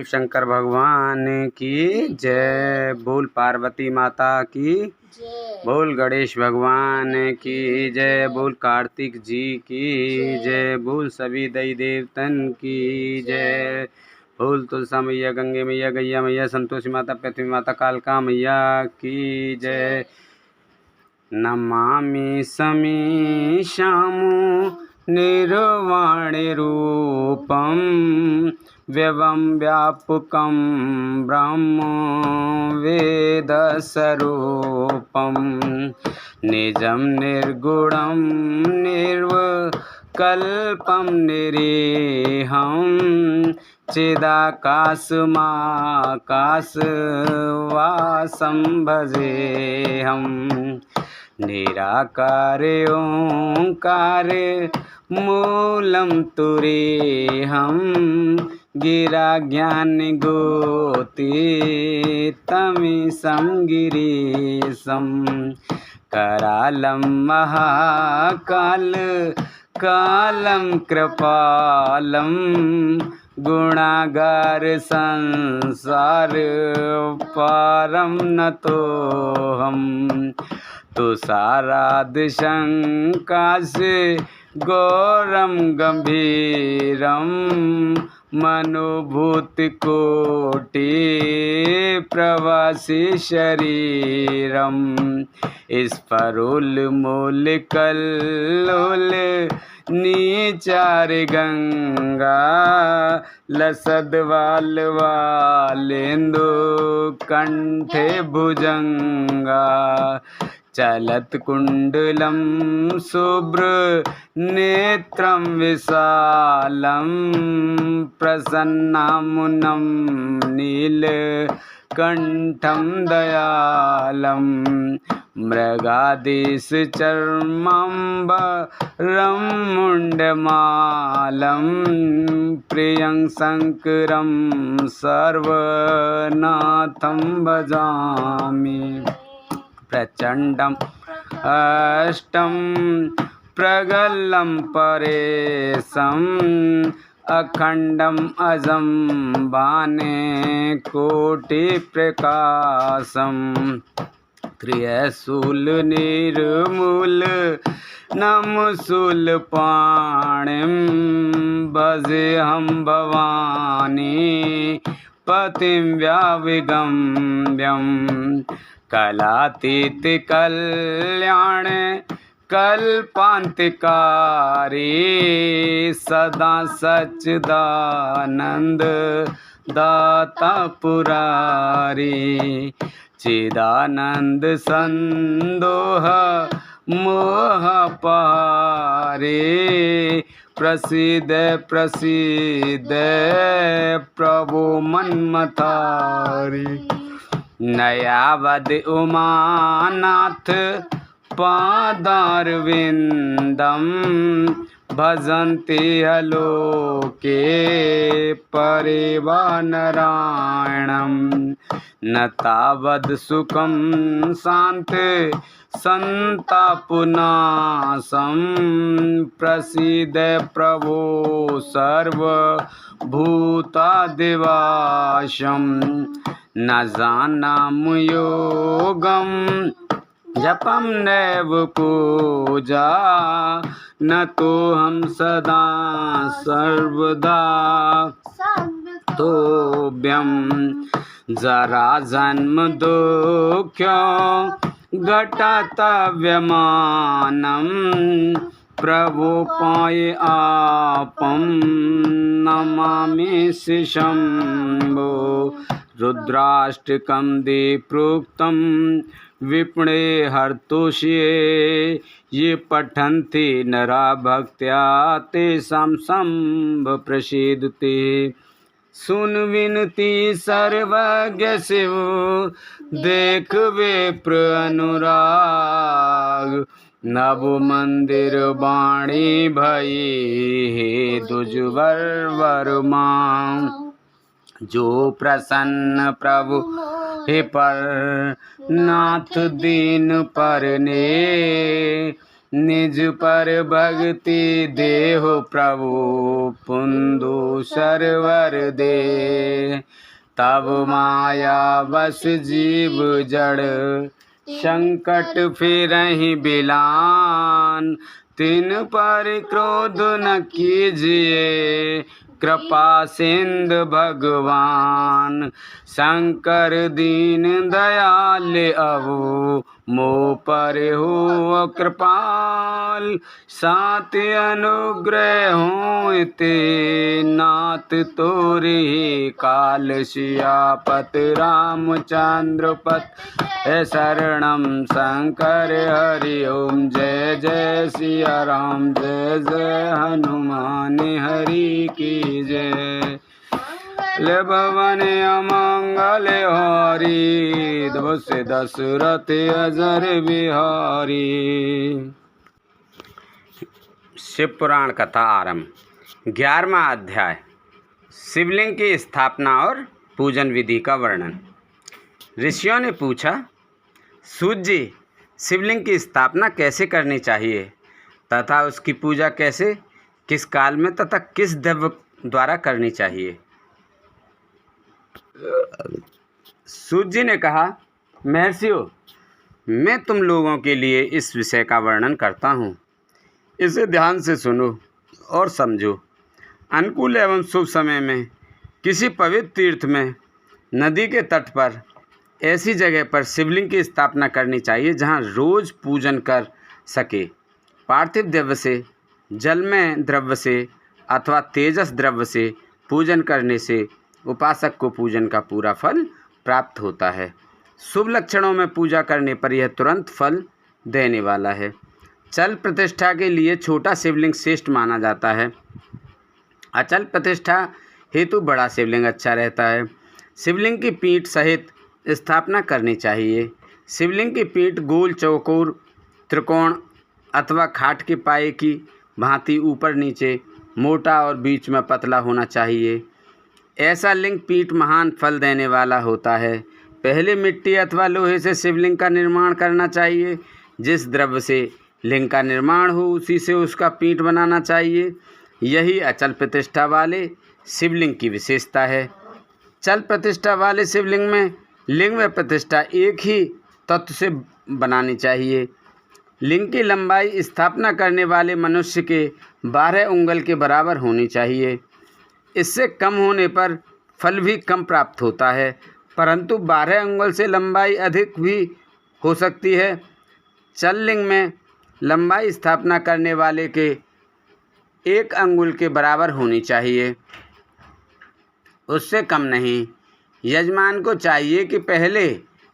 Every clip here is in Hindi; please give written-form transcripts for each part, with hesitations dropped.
बोल शंकर भगवान की जय। बोल पार्वती माता की बोल गणेश भगवान की जय। बोल कार्तिक जी की जय। बोल सभी देवी देवतन की जय। बोल तुलसा मैया, गंगे मैया, गैया मैया, संतोषी माता, पृथ्वी माता, कालका मैया की जय। नमामि समीशामु निर्वाणे रूपं व्यवं व्यापकं ब्रह्म वेदस्वरूपं निजं निर्गुणं निर्विकल्पं निरीहं चिदाकाशमाकाशवासं भजेऽहम् निराकार ओंकार मूलं तुरीहं गिरा ज्ञान गोतीतमीशं गिरीशं करालं महाकाल कालं कृपालं गुणागार संसार पारं नतोऽहम् तुषाराद शंकाशे गौरम गंभीरम मनोभूतिकोटि प्रवासी शरीरम स्फुरन्मूलकल्लोल नीचार गंगा लसद्वालवालेन्दु कंठे भुजंगा चलत कुंडलं शुभ्र नेत्रं विशालं प्रसन्नामुनं नीलकण्ठं दयालं मृगादिश्चर्माम्बरं मुण्डमालं प्रियं शङ्करं सर्वनाथं भजामि प्रचण्डं अष्टं प्रगल्लं परेशम् अखण्डम् अजं बाणे कोटिप्रकाशं त्रिशूलनिर्मूल नमशूलपाणिं भजेऽहं भवानी पतिं व्याविगम्यं कलातीत कल्याण कल्पांतकारी सदा सच्चिदानंद दाता पुरारी चिदानंद संदोह मोह पारे प्रसिद्ध प्रसिद्ध प्रभु मन्मथारी नयावद उमानाथ पादारविन्दं भजन्ति अलोके परिवानरायणं न तावद् सुखं शान्त सन्तापनाशं प्रसीद प्रभो सर्वभूतादिवासं न जानामि योगं जपं नैव पूजा न तो हम सदा सर्वदा तोभ्यं जरा जन्म दुःख घटतव्यमानं प्रभु पाय आपं नमामि शम्भो रुद्राष्टकं दे प्रोक्तं विपणे हर्तुष्ये ये पठन्ति नरा भक्त्या तेषां शम्भ प्रसीदते सुन विनती सर्वज्ञ शिव देख विप्र अनुराग नव मंदिर वाणी भई हे दुजवर वर्मा जो प्रसन्न प्रभु हे पर नाथ दीन पर ने निज पर भक्ति देहो प्रभु पुंदु सरवर दे तब माया बस जीव जड़, संकट फिरहि बिलान, तिन पर क्रोध न कीजिए, कृपा सिंधु भगवान। शंकर दीन दयाल अवु, मोह पर हो कृपाल, सात अनुग्रह हों ते, नाथ तोरे काल। सियापत रामचंद्र पत शरणम, शंकर हरि ओम। जय जय सिया राम, जय जय हनुमान हरि की जय। ले भवन अमंगल हारी, से दशरथ अजर बिहारी। शिव पुराण कथा आरंभ। 11वां अध्याय, शिवलिंग की स्थापना और पूजन विधि का वर्णन। ऋषियों ने पूछा, सूत जी, शिवलिंग की स्थापना कैसे करनी चाहिए तथा उसकी पूजा कैसे, किस काल में तथा किस द्रव्य द्वारा करनी चाहिए। सूत जी ने कहा, महर्षियों, मैं तुम लोगों के लिए इस विषय का वर्णन करता हूँ, इसे ध्यान से सुनो और समझो। अनुकूल एवं शुभ समय में किसी पवित्र तीर्थ में, नदी के तट पर, ऐसी जगह पर शिवलिंग की स्थापना करनी चाहिए जहाँ रोज पूजन कर सके। पार्थिव द्रव्य से, जलमय द्रव्य से अथवा तेजस द्रव्य से पूजन करने से उपासक को पूजन का पूरा फल प्राप्त होता है। शुभ लक्षणों में पूजा करने पर यह तुरंत फल देने वाला है। चल प्रतिष्ठा के लिए छोटा शिवलिंग श्रेष्ठ माना जाता है। अचल प्रतिष्ठा हेतु बड़ा शिवलिंग अच्छा रहता है। शिवलिंग की पीठ सहित स्थापना करनी चाहिए। शिवलिंग की पीठ गोल, चौकोर, त्रिकोण अथवा खाट के पाए की भांति ऊपर नीचे मोटा और बीच में पतला होना चाहिए। ऐसा लिंग पीठ महान फल देने वाला होता है। पहले मिट्टी अथवा लोहे से शिवलिंग का निर्माण करना चाहिए। जिस द्रव्य से लिंग का निर्माण हो उसी से उसका पीठ बनाना चाहिए। यही अचल प्रतिष्ठा वाले शिवलिंग की विशेषता है। चल प्रतिष्ठा वाले शिवलिंग में लिंग व प्रतिष्ठा एक ही तत्व से बनानी चाहिए। लिंग की लंबाई स्थापना करने वाले मनुष्य के 12 उंगल के बराबर होनी चाहिए। इससे कम होने पर फल भी कम प्राप्त होता है, परंतु 12 उंगल से लंबाई अधिक भी हो सकती है। चल लिंग में लंबाई स्थापना करने वाले के 1 अंगुल के बराबर होनी चाहिए, उससे कम नहीं। यजमान को चाहिए कि पहले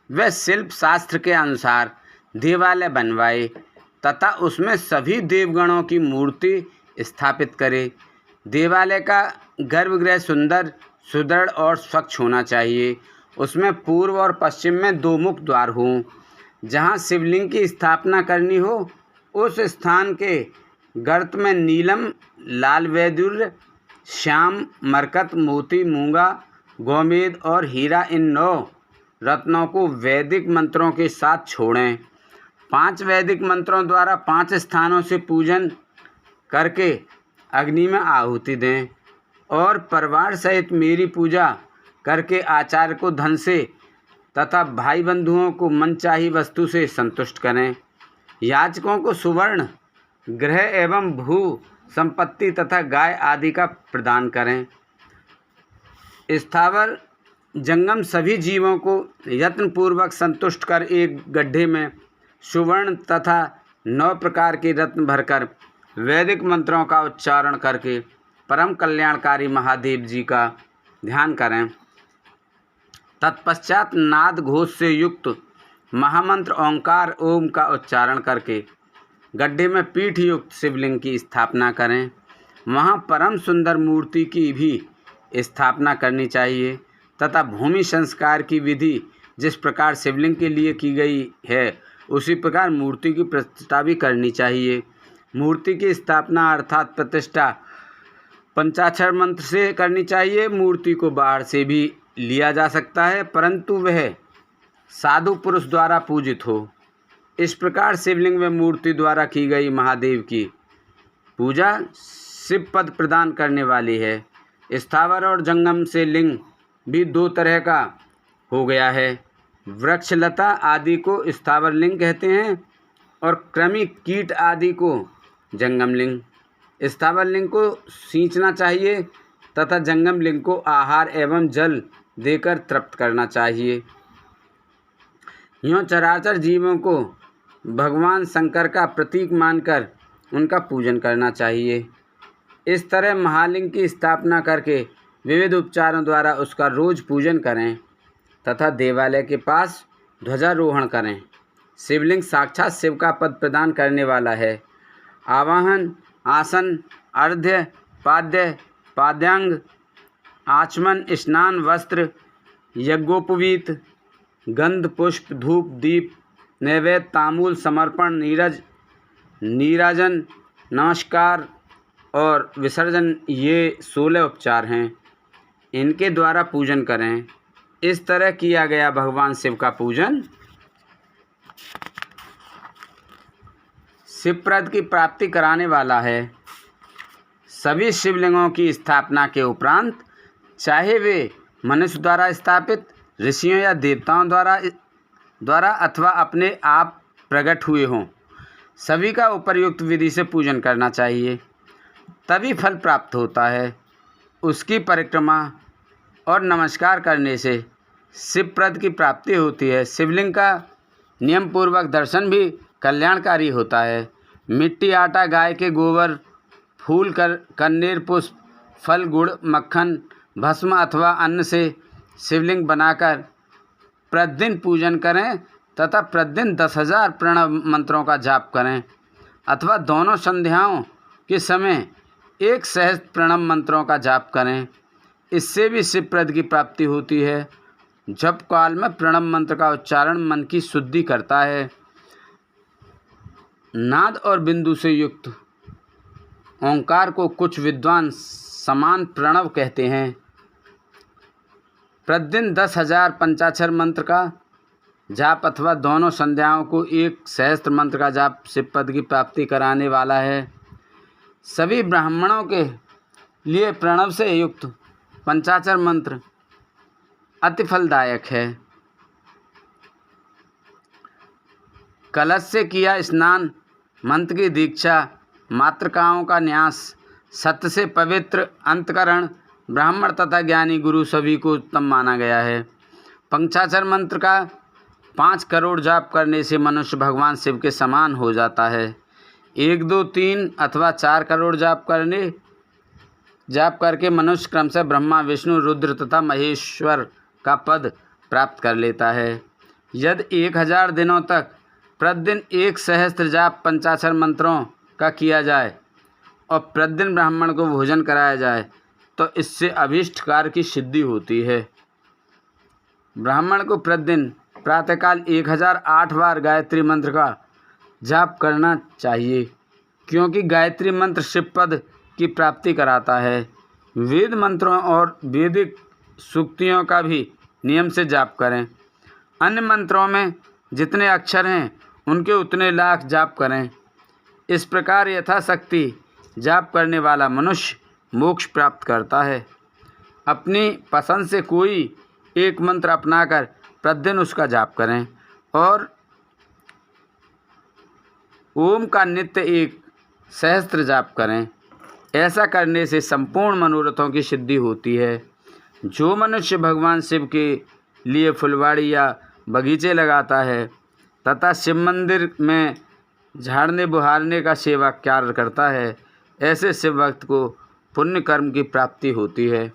वह शिल्प शास्त्र के अनुसार देवालय बनवाए तथा उसमें सभी देवगणों की मूर्ति स्थापित करे। देवालय का गर्भगृह सुंदर, सुदृढ़ और स्वच्छ होना चाहिए। उसमें पूर्व और पश्चिम में 2 मुख द्वार हों। जहाँ शिवलिंग की स्थापना करनी हो उस स्थान के गर्त में नीलम, लाल वैदुर्य, श्याम, मरकत, मोती, मूंगा, गोमेद और हीरा, इन 9 रत्नों को वैदिक मंत्रों के साथ छोड़ें। 5 वैदिक मंत्रों द्वारा 5 स्थानों से पूजन करके अग्नि में आहुति दें और परिवार सहित मेरी पूजा करके आचार्य को धन से तथा भाई बंधुओं को मनचाही वस्तु से संतुष्ट करें। याचकों को सुवर्ण, गृह एवं भू संपत्ति तथा गाय आदि का प्रदान करें। स्थावर जंगम सभी जीवों को यत्नपूर्वक संतुष्ट कर एक गड्ढे में सुवर्ण तथा 9 प्रकार के रत्न भरकर वैदिक मंत्रों का उच्चारण करके परम कल्याणकारी महादेव जी का ध्यान करें। तत्पश्चात नाद घोष से युक्त महामंत्र ओंकार ओम का उच्चारण करके गड्ढे में पीठ युक्त शिवलिंग की स्थापना करें। वहाँ परम सुंदर मूर्ति की भी स्थापना करनी चाहिए तथा भूमि संस्कार की विधि जिस प्रकार शिवलिंग के लिए की गई है उसी प्रकार मूर्ति की प्रतिष्ठा भी करनी चाहिए। मूर्ति की स्थापना अर्थात प्रतिष्ठा पंचाक्षर मंत्र से करनी चाहिए। मूर्ति को बाहर से भी लिया जा सकता है, परंतु वह साधु पुरुष द्वारा पूजित हो। इस प्रकार शिवलिंग में मूर्ति द्वारा की गई महादेव की पूजा शिव पद प्रदान करने वाली है। स्थावर और जंगम से लिंग भी दो तरह का हो गया है। वृक्षलता आदि को स्थावर लिंग कहते हैं और कृमि कीट आदि को जंगम लिंग। स्थावर लिंग को सींचना चाहिए तथा जंगम लिंग को आहार एवं जल देकर तृप्त करना चाहिए। यूँ चराचर जीवों को भगवान शंकर का प्रतीक मानकर उनका पूजन करना चाहिए। इस तरह महालिंग की स्थापना करके विविध उपचारों द्वारा उसका रोज पूजन करें तथा देवालय के पास ध्वजारोहण करें। शिवलिंग साक्षात शिव का पद प्रदान करने वाला है। आवाहन, आसन, अर्घ्य, पाद्य, पाद्यांग, आचमन, स्नान, वस्त्र, यज्ञोपवीत, गंध, पुष्प, धूप, दीप, नैवेद्य, तांबूल, समर्पण, नीराजन, नमस्कार और विसर्जन, ये 16 उपचार हैं। इनके द्वारा पूजन करें। इस तरह किया गया भगवान शिव का पूजन शिवप्रद की प्राप्ति कराने वाला है। सभी शिवलिंगों की स्थापना के उपरांत, चाहे वे मनुष्य द्वारा स्थापित, ऋषियों या देवताओं द्वारा अथवा अपने आप प्रकट हुए हों, सभी का उपर्युक्त विधि से पूजन करना चाहिए, तभी फल प्राप्त होता है। उसकी परिक्रमा और नमस्कार करने से शिवप्रद की प्राप्ति होती है। शिवलिंग का नियम पूर्वक दर्शन भी कल्याणकारी होता है। मिट्टी, आटा, गाय के गोबर, फूल, कन्नेर, पुष्प, फल, गुड़, मक्खन, भस्म अथवा अन्न से शिवलिंग बनाकर प्रतिदिन पूजन करें तथा प्रतिदिन 10,000 प्रणव मंत्रों का जाप करें अथवा दोनों संध्याओं के समय 1 सहस्त्र प्रणव मंत्रों का जाप करें। इससे भी शिवप्रद की प्राप्ति होती है। जप काल में प्रणव मंत्र का उच्चारण मन की शुद्धि करता है। नाद और बिंदु से युक्त ओंकार को कुछ विद्वान समान प्रणव कहते हैं। प्रतिदिन 10,000 पंचाक्षर मंत्र का जाप अथवा दोनों संध्याओं को 1 सहस्त्र मंत्र का जाप शिवपद की प्राप्ति कराने वाला है। सभी ब्राह्मणों के लिए प्रणव से युक्त पंचाक्षर मंत्र अति फलदायक है। कलश से किया स्नान, मंत्र की दीक्षा, मातृकाओं का न्यास, सत्य से पवित्र अंतकरण, ब्राह्मण तथा ज्ञानी गुरु सभी को उत्तम माना गया है। पंचाक्षर मंत्र का 5 करोड़ जाप करने से मनुष्य भगवान शिव के समान हो जाता है। 1, 2, 3 अथवा 4 करोड़ जाप करके मनुष्य क्रमशः ब्रह्मा, विष्णु, रुद्र तथा महेश्वर का पद प्राप्त कर लेता है। यदि 1000 दिनों तक प्रतिदिन 1 सहस्त्र जाप पंचाक्षर मंत्रों का किया जाए और प्रतिदिन ब्राह्मण को भोजन कराया जाए तो इससे अभीष्ट कार्य की सिद्धि होती है। ब्राह्मण को प्रतिदिन प्रातःकाल 1008 बार गायत्री मंत्र का जाप करना चाहिए, क्योंकि गायत्री मंत्र शिवपद की प्राप्ति कराता है। वेद मंत्रों और वैदिक सूक्तियों का भी नियम से जाप करें। अन्य मंत्रों में जितने अक्षर हैं उनके उतने लाख जाप करें। इस प्रकार यथाशक्ति जाप करने वाला मनुष्य मोक्ष प्राप्त करता है। अपनी पसंद से कोई एक मंत्र अपनाकर प्रतिदिन उसका जाप करें और ओम का नित्य 1 सहस्त्र जाप करें। ऐसा करने से संपूर्ण मनोरथों की सिद्धि होती है। जो मनुष्य भगवान शिव के लिए फुलवाड़ी या बगीचे लगाता है तथा शिव मंदिर में झाड़ने बुहारने का सेवा कार्य करता है, ऐसे शिव भक्त को पुण्य कर्म की प्राप्ति होती है।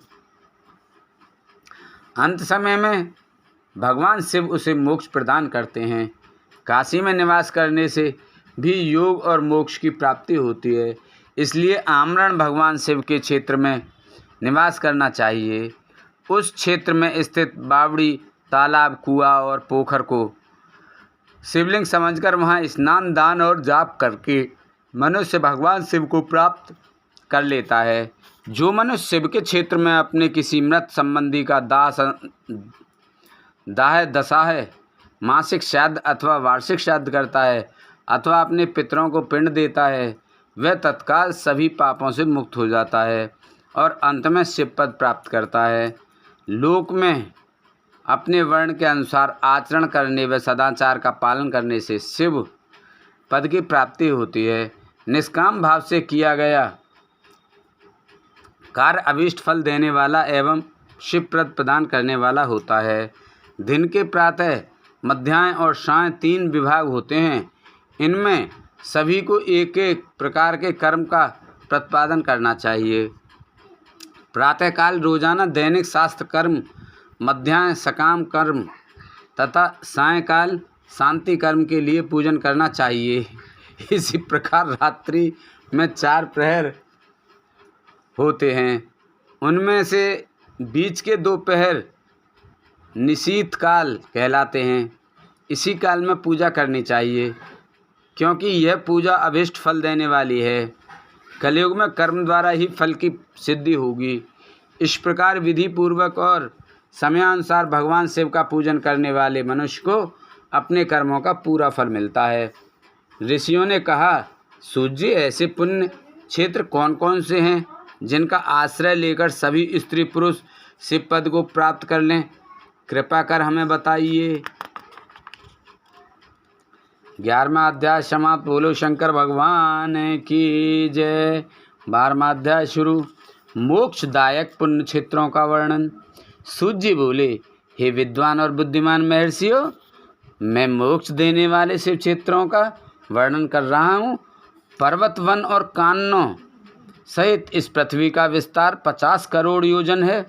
अंत समय में भगवान शिव उसे मोक्ष प्रदान करते हैं। काशी में निवास करने से भी योग और मोक्ष की प्राप्ति होती है। इसलिए आमरण भगवान शिव के क्षेत्र में निवास करना चाहिए। उस क्षेत्र में स्थित बावड़ी, तालाब, कुआं और पोखर को शिवलिंग समझकर वहां स्नान, दान और जाप करके मनुष्य भगवान शिव को प्राप्त कर लेता है। जो मनुष्य शिव के क्षेत्र में अपने किसी मृत संबंधी का दाह दशा है, मासिक श्राद्ध अथवा वार्षिक श्राद्ध करता है अथवा अपने पितरों को पिंड देता है, वह तत्काल सभी पापों से मुक्त हो जाता है और अंत में शिवपद प्राप्त करता है। लोक में अपने वर्ण के अनुसार आचरण करने व सदाचार का पालन करने से शिव पद की प्राप्ति होती है। निष्काम भाव से किया गया कार्य अभीष्ट फल देने वाला एवं शिवप्रद प्रदान करने वाला होता है। दिन के प्रातः, मध्याह्न और सायं 3 विभाग होते हैं। इनमें सभी को एक एक प्रकार के कर्म का प्रतिपादन करना चाहिए। प्रातःकाल रोजाना दैनिक शास्त्र कर्म, मध्याह्न सकाम कर्म तथा सायंकाल शांति कर्म के लिए पूजन करना चाहिए। इसी प्रकार रात्रि में 4 प्रहर होते हैं। उनमें से बीच के 2 प्रहर निशीथ काल कहलाते हैं। इसी काल में पूजा करनी चाहिए, क्योंकि यह पूजा अभीष्ट फल देने वाली है। कलयुग में कर्म द्वारा ही फल की सिद्धि होगी। इस प्रकार विधि पूर्वक और समयानुसार भगवान शिव का पूजन करने वाले मनुष्य को अपने कर्मों का पूरा फल मिलता है। ऋषियों ने कहा, सूर्य जी, ऐसे पुण्य क्षेत्र कौन कौन से हैं जिनका आश्रय लेकर सभी स्त्री पुरुष शिव पद को प्राप्त कर लें? कृपा कर हमें बताइए। 11वां अध्याय समाप्त। बोलो शंकर भगवान की जय। 12वां अध्याय शुरू। मोक्षदायक पुण्य क्षेत्रों का वर्णन। सूत जी बोले, हे विद्वान और बुद्धिमान महर्षियों, मैं मोक्ष देने वाले शिव क्षेत्रों का वर्णन कर रहा हूँ। पर्वत, वन और काननों सहित इस पृथ्वी का विस्तार 50 करोड़ योजन है।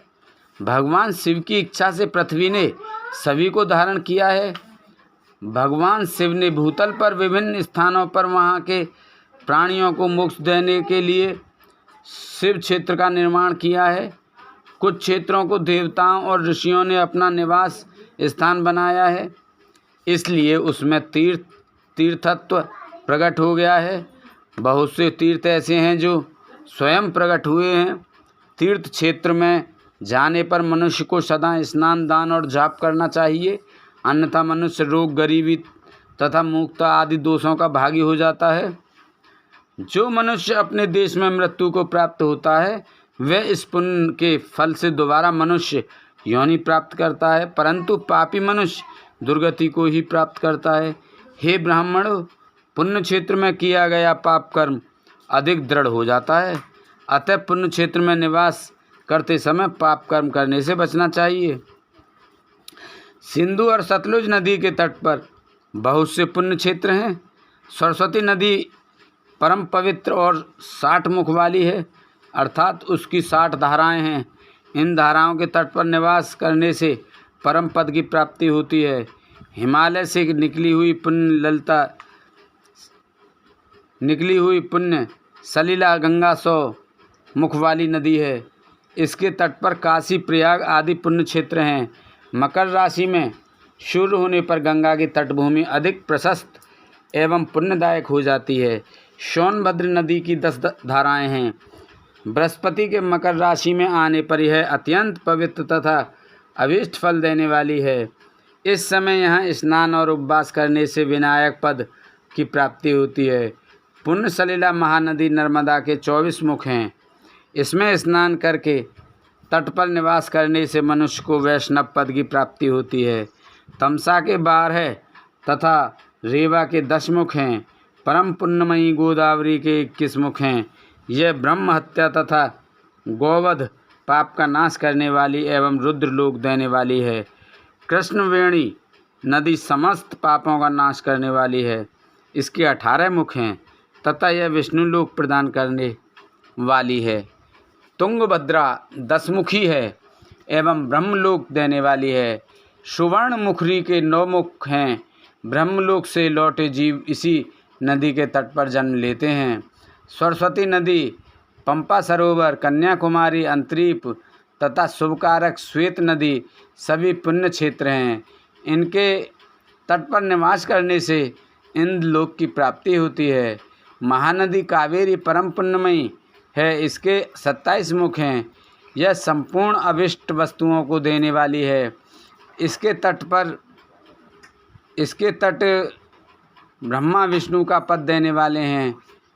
भगवान शिव की इच्छा से पृथ्वी ने सभी को धारण किया है। भगवान शिव ने भूतल पर विभिन्न स्थानों पर वहाँ के प्राणियों को मोक्ष देने के लिए शिव क्षेत्र का निर्माण किया है। कुछ क्षेत्रों को देवताओं और ऋषियों ने अपना निवास स्थान बनाया है, इसलिए उसमें तीर्थत्व प्रकट हो गया है। बहुत से तीर्थ ऐसे हैं जो स्वयं प्रकट हुए हैं। तीर्थ क्षेत्र में जाने पर मनुष्य को सदा स्नान, दान और जाप करना चाहिए, अन्यथा मनुष्य रोग, गरीबी तथा मूर्खता आदि दोषों का भागी हो जाता है। जो मनुष्य अपने देश में मृत्यु को प्राप्त होता है, वह इस पुण्य के फल से दोबारा मनुष्य योनि प्राप्त करता है, परंतु पापी मनुष्य दुर्गति को ही प्राप्त करता है। हे ब्राह्मणों, पुण्य क्षेत्र में किया गया पाप कर्म अधिक दृढ़ हो जाता है, अतः पुण्य क्षेत्र में निवास करते समय पाप कर्म करने से बचना चाहिए। सिंधु और सतलुज नदी के तट पर बहुत से पुण्य क्षेत्र हैं। सरस्वती नदी परम पवित्र और 60 मुख वाली है, अर्थात उसकी 60 धाराएं हैं। इन धाराओं के तट पर निवास करने से परम पद की प्राप्ति होती है। हिमालय से निकली हुई पुण्य सलीला गंगा 100 मुख वाली नदी है। इसके तट पर काशी, प्रयाग आदि पुण्य क्षेत्र हैं। मकर राशि में सूर्य होने पर गंगा की तटभूमि अधिक प्रशस्त एवं पुण्यदायक हो जाती है। सोनभद्र नदी की 10 धाराएं हैं। बृहस्पति के मकर राशि में आने पर यह अत्यंत पवित्र तथा अभीष्ट फल देने वाली है। इस समय यहाँ स्नान और उपवास करने से विनायक पद की प्राप्ति होती है। पुण्य सलीला महानदी नर्मदा के 24 मुख हैं। इसमें स्नान करके तट पर निवास करने से मनुष्य को वैष्णव पद की प्राप्ति होती है। तमसा के 12 तथा रेवा के 10 मुख हैं। परम पुण्यमयी गोदावरी के 21 मुख हैं। यह ब्रह्म हत्या तथा गौवध पाप का नाश करने वाली एवं रुद्र लोक देने वाली है। कृष्णवेणी नदी समस्त पापों का नाश करने वाली है। इसके 18 मुख हैं तथा यह विष्णु लोक प्रदान करने वाली है। तुंगभद्रा 10 मुखी है एवं ब्रह्मलोक देने वाली है। सुवर्ण मुखरी के 9 मुख हैं। ब्रह्मलोक से लौटे जीव इसी नदी के तट पर जन्म लेते हैं। सरस्वती नदी, पंपा सरोवर, कन्याकुमारी, अंतरीप तथा शुभकारक श्वेत नदी सभी पुण्य क्षेत्र हैं। इनके तट पर निवास करने से इंद्र लोक की प्राप्ति होती है। महानदी कावेरी परम पुण्यमयी है। इसके 27 मुख हैं। यह संपूर्ण अभिष्ट वस्तुओं को देने वाली है। इसके तट ब्रह्मा विष्णु का पद देने वाले हैं।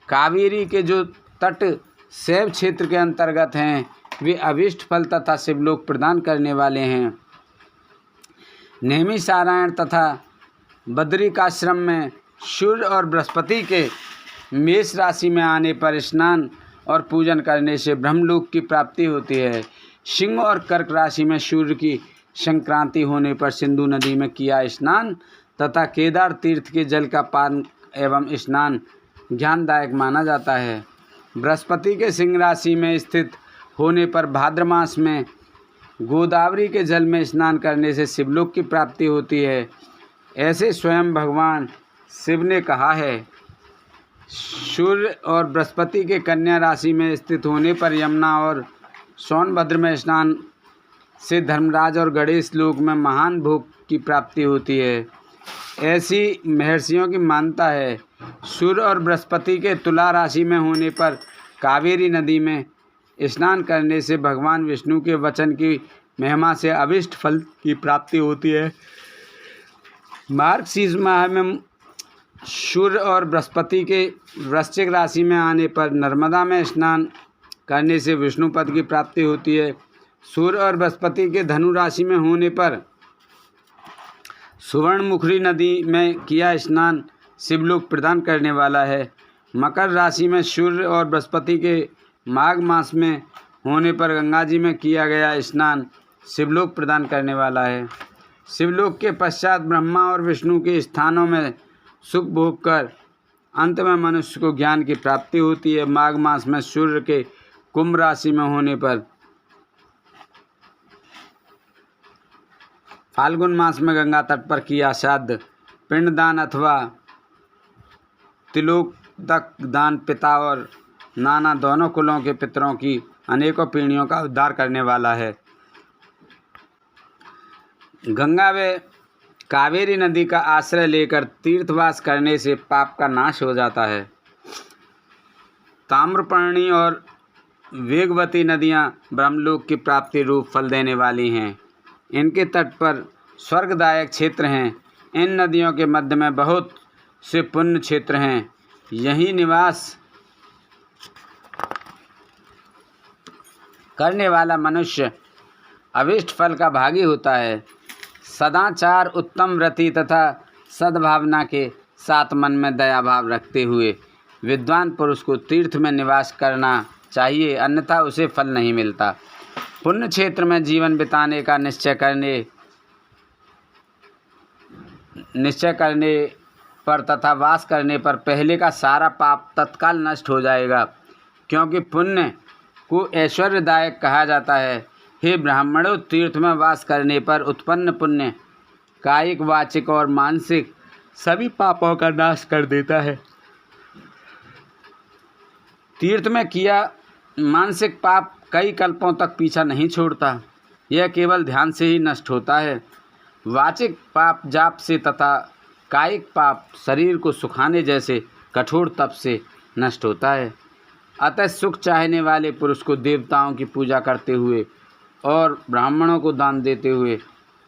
कावेरी के जो तट शैव क्षेत्र के अंतर्गत हैं, वे अभीष्ट फल तथा शिवलोक प्रदान करने वाले हैं। नैमिषारण्य तथा बद्रिकाश्रम में सूर्य और बृहस्पति के मेष राशि में आने पर स्नान और पूजन करने से ब्रह्मलोक की प्राप्ति होती है। सिंह और कर्क राशि में सूर्य की संक्रांति होने पर सिंधु नदी में किया स्नान तथा केदार तीर्थ के जल का पान एवं स्नान ज्ञानदायक माना जाता है। बृहस्पति के सिंह राशि में स्थित होने पर भाद्र मास में गोदावरी के जल में स्नान करने से शिवलोक की प्राप्ति होती है। ऐसे स्वयं भगवान शिव ने कहा है। सूर्य और बृहस्पति के कन्या राशि में स्थित होने पर यमुना और सोनभद्र में स्नान से धर्मराज और गणेश लोक में महान भोग की प्राप्ति होती है। ऐसी महर्षियों की मान्यता है। सूर्य और बृहस्पति के तुला राशि में होने पर कावेरी नदी में स्नान करने से भगवान विष्णु के वचन की महिमा से अभीष्ट फल की प्राप्ति होती है। मार्गशीर्ष माह में सूर्य और बृहस्पति के वृश्चिक राशि में आने पर नर्मदा में स्नान करने से विष्णु पद की प्राप्ति होती है। सूर्य और बृहस्पति के धनु राशि में होने पर सुवर्णमुखी नदी में किया स्नान शिवलोक प्रदान करने वाला है। मकर राशि में सूर्य और बृहस्पति के माघ मास में होने पर गंगा जी में किया गया स्नान शिवलोक प्रदान करने वाला है। शिवलोक के पश्चात ब्रह्मा और विष्णु के स्थानों में सुख भोग कर अंत में मनुष्य को ज्ञान की प्राप्ति होती है। माघ मास में सूर्य के कुंभ राशि में होने पर फाल्गुन मास में गंगा तट पर किया श्राद्ध पिंडदान अथवा तिलोक दान पिता और नाना दोनों कुलों के पितरों की अनेकों पीढ़ियों का उद्धार करने वाला है। गंगा व कावेरी नदी का आश्रय लेकर तीर्थवास करने से पाप का नाश हो जाता है। ताम्रपर्णी और वेगवती नदियाँ ब्रह्मलोक की प्राप्ति रूप फल देने वाली हैं। इनके तट पर स्वर्गदायक क्षेत्र हैं। इन नदियों के मध्य में बहुत से पुण्य क्षेत्र हैं। यहीं निवास करने वाला मनुष्य अभीष्ट फल का भागी होता है। सदाचार, उत्तम व्रति तथा सद्भावना के साथ मन में दया भाव रखते हुए विद्वान पुरुष को तीर्थ में निवास करना चाहिए, अन्यथा उसे फल नहीं मिलता। पुण्य क्षेत्र में जीवन बिताने का निश्चय करने पर तथा वास करने पर पहले का सारा पाप तत्काल नष्ट हो जाएगा, क्योंकि पुण्य को ऐश्वर्यदायक कहा जाता है। हे ब्राह्मणों, तीर्थ में वास करने पर उत्पन्न पुण्य कायिक, वाचिक और मानसिक सभी पापों का नाश कर देता है। तीर्थ में किया मानसिक पाप कई कल्पों तक पीछा नहीं छोड़ता, यह केवल ध्यान से ही नष्ट होता है। वाचिक पाप जाप से तथा कायिक पाप शरीर को सुखाने जैसे कठोर तप से नष्ट होता है। अतः सुख चाहने वाले पुरुष को देवताओं की पूजा करते हुए और ब्राह्मणों को दान देते हुए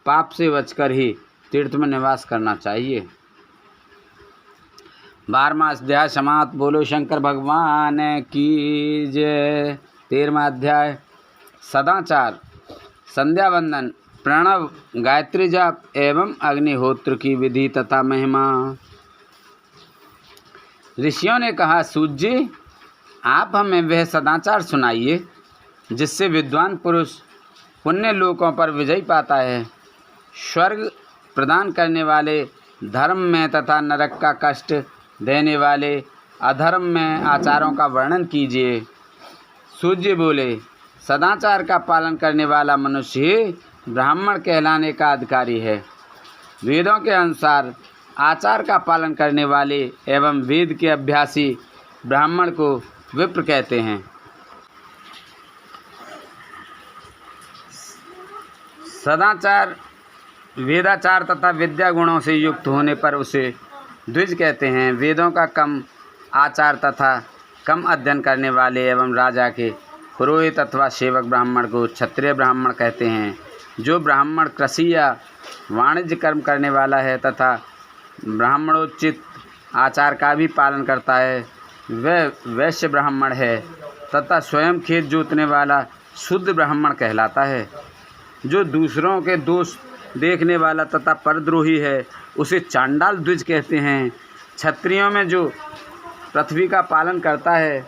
पाप से बचकर ही तीर्थ में निवास करना चाहिए। 12वां अध्याय समाप्त। बोलो शंकर भगवान की जय। 13वां अध्याय सदाचार, संध्या वंदन, प्रणव, गायत्री जाप एवं अग्निहोत्र की विधि तथा महिमा। ऋषियों ने कहा, सूत जी, आप हमें वह सदाचार सुनाइए जिससे विद्वान पुरुष पुण्य लोकों पर विजय पाता है। स्वर्ग प्रदान करने वाले धर्म में तथा नरक का कष्ट देने वाले अधर्म में आचारों का वर्णन कीजिए। सूर्य बोले, सदाचार का पालन करने वाला मनुष्य ही ब्राह्मण कहलाने का अधिकारी है। वेदों के अनुसार आचार का पालन करने वाले एवं वेद के अभ्यासी ब्राह्मण को विप्र कहते हैं। सदाचार, वेदाचार तथा विद्या गुणों से युक्त होने पर उसे द्विज कहते हैं। वेदों का कम आचार तथा कम अध्ययन करने वाले एवं राजा के पुरोहित अथवा सेवक ब्राह्मण को क्षत्रिय ब्राह्मण कहते हैं। जो ब्राह्मण कृषि या वाणिज्य कर्म करने वाला है तथा ब्राह्मणोचित आचार का भी पालन करता है, वह वैश्य ब्राह्मण है। तथा स्वयं खेत जोतने वाला शुद्ध ब्राह्मण कहलाता है। जो दूसरों के दोष देखने वाला तथा परद्रोही है उसे चांडाल द्विज कहते हैं। क्षत्रियों में जो पृथ्वी का पालन करता है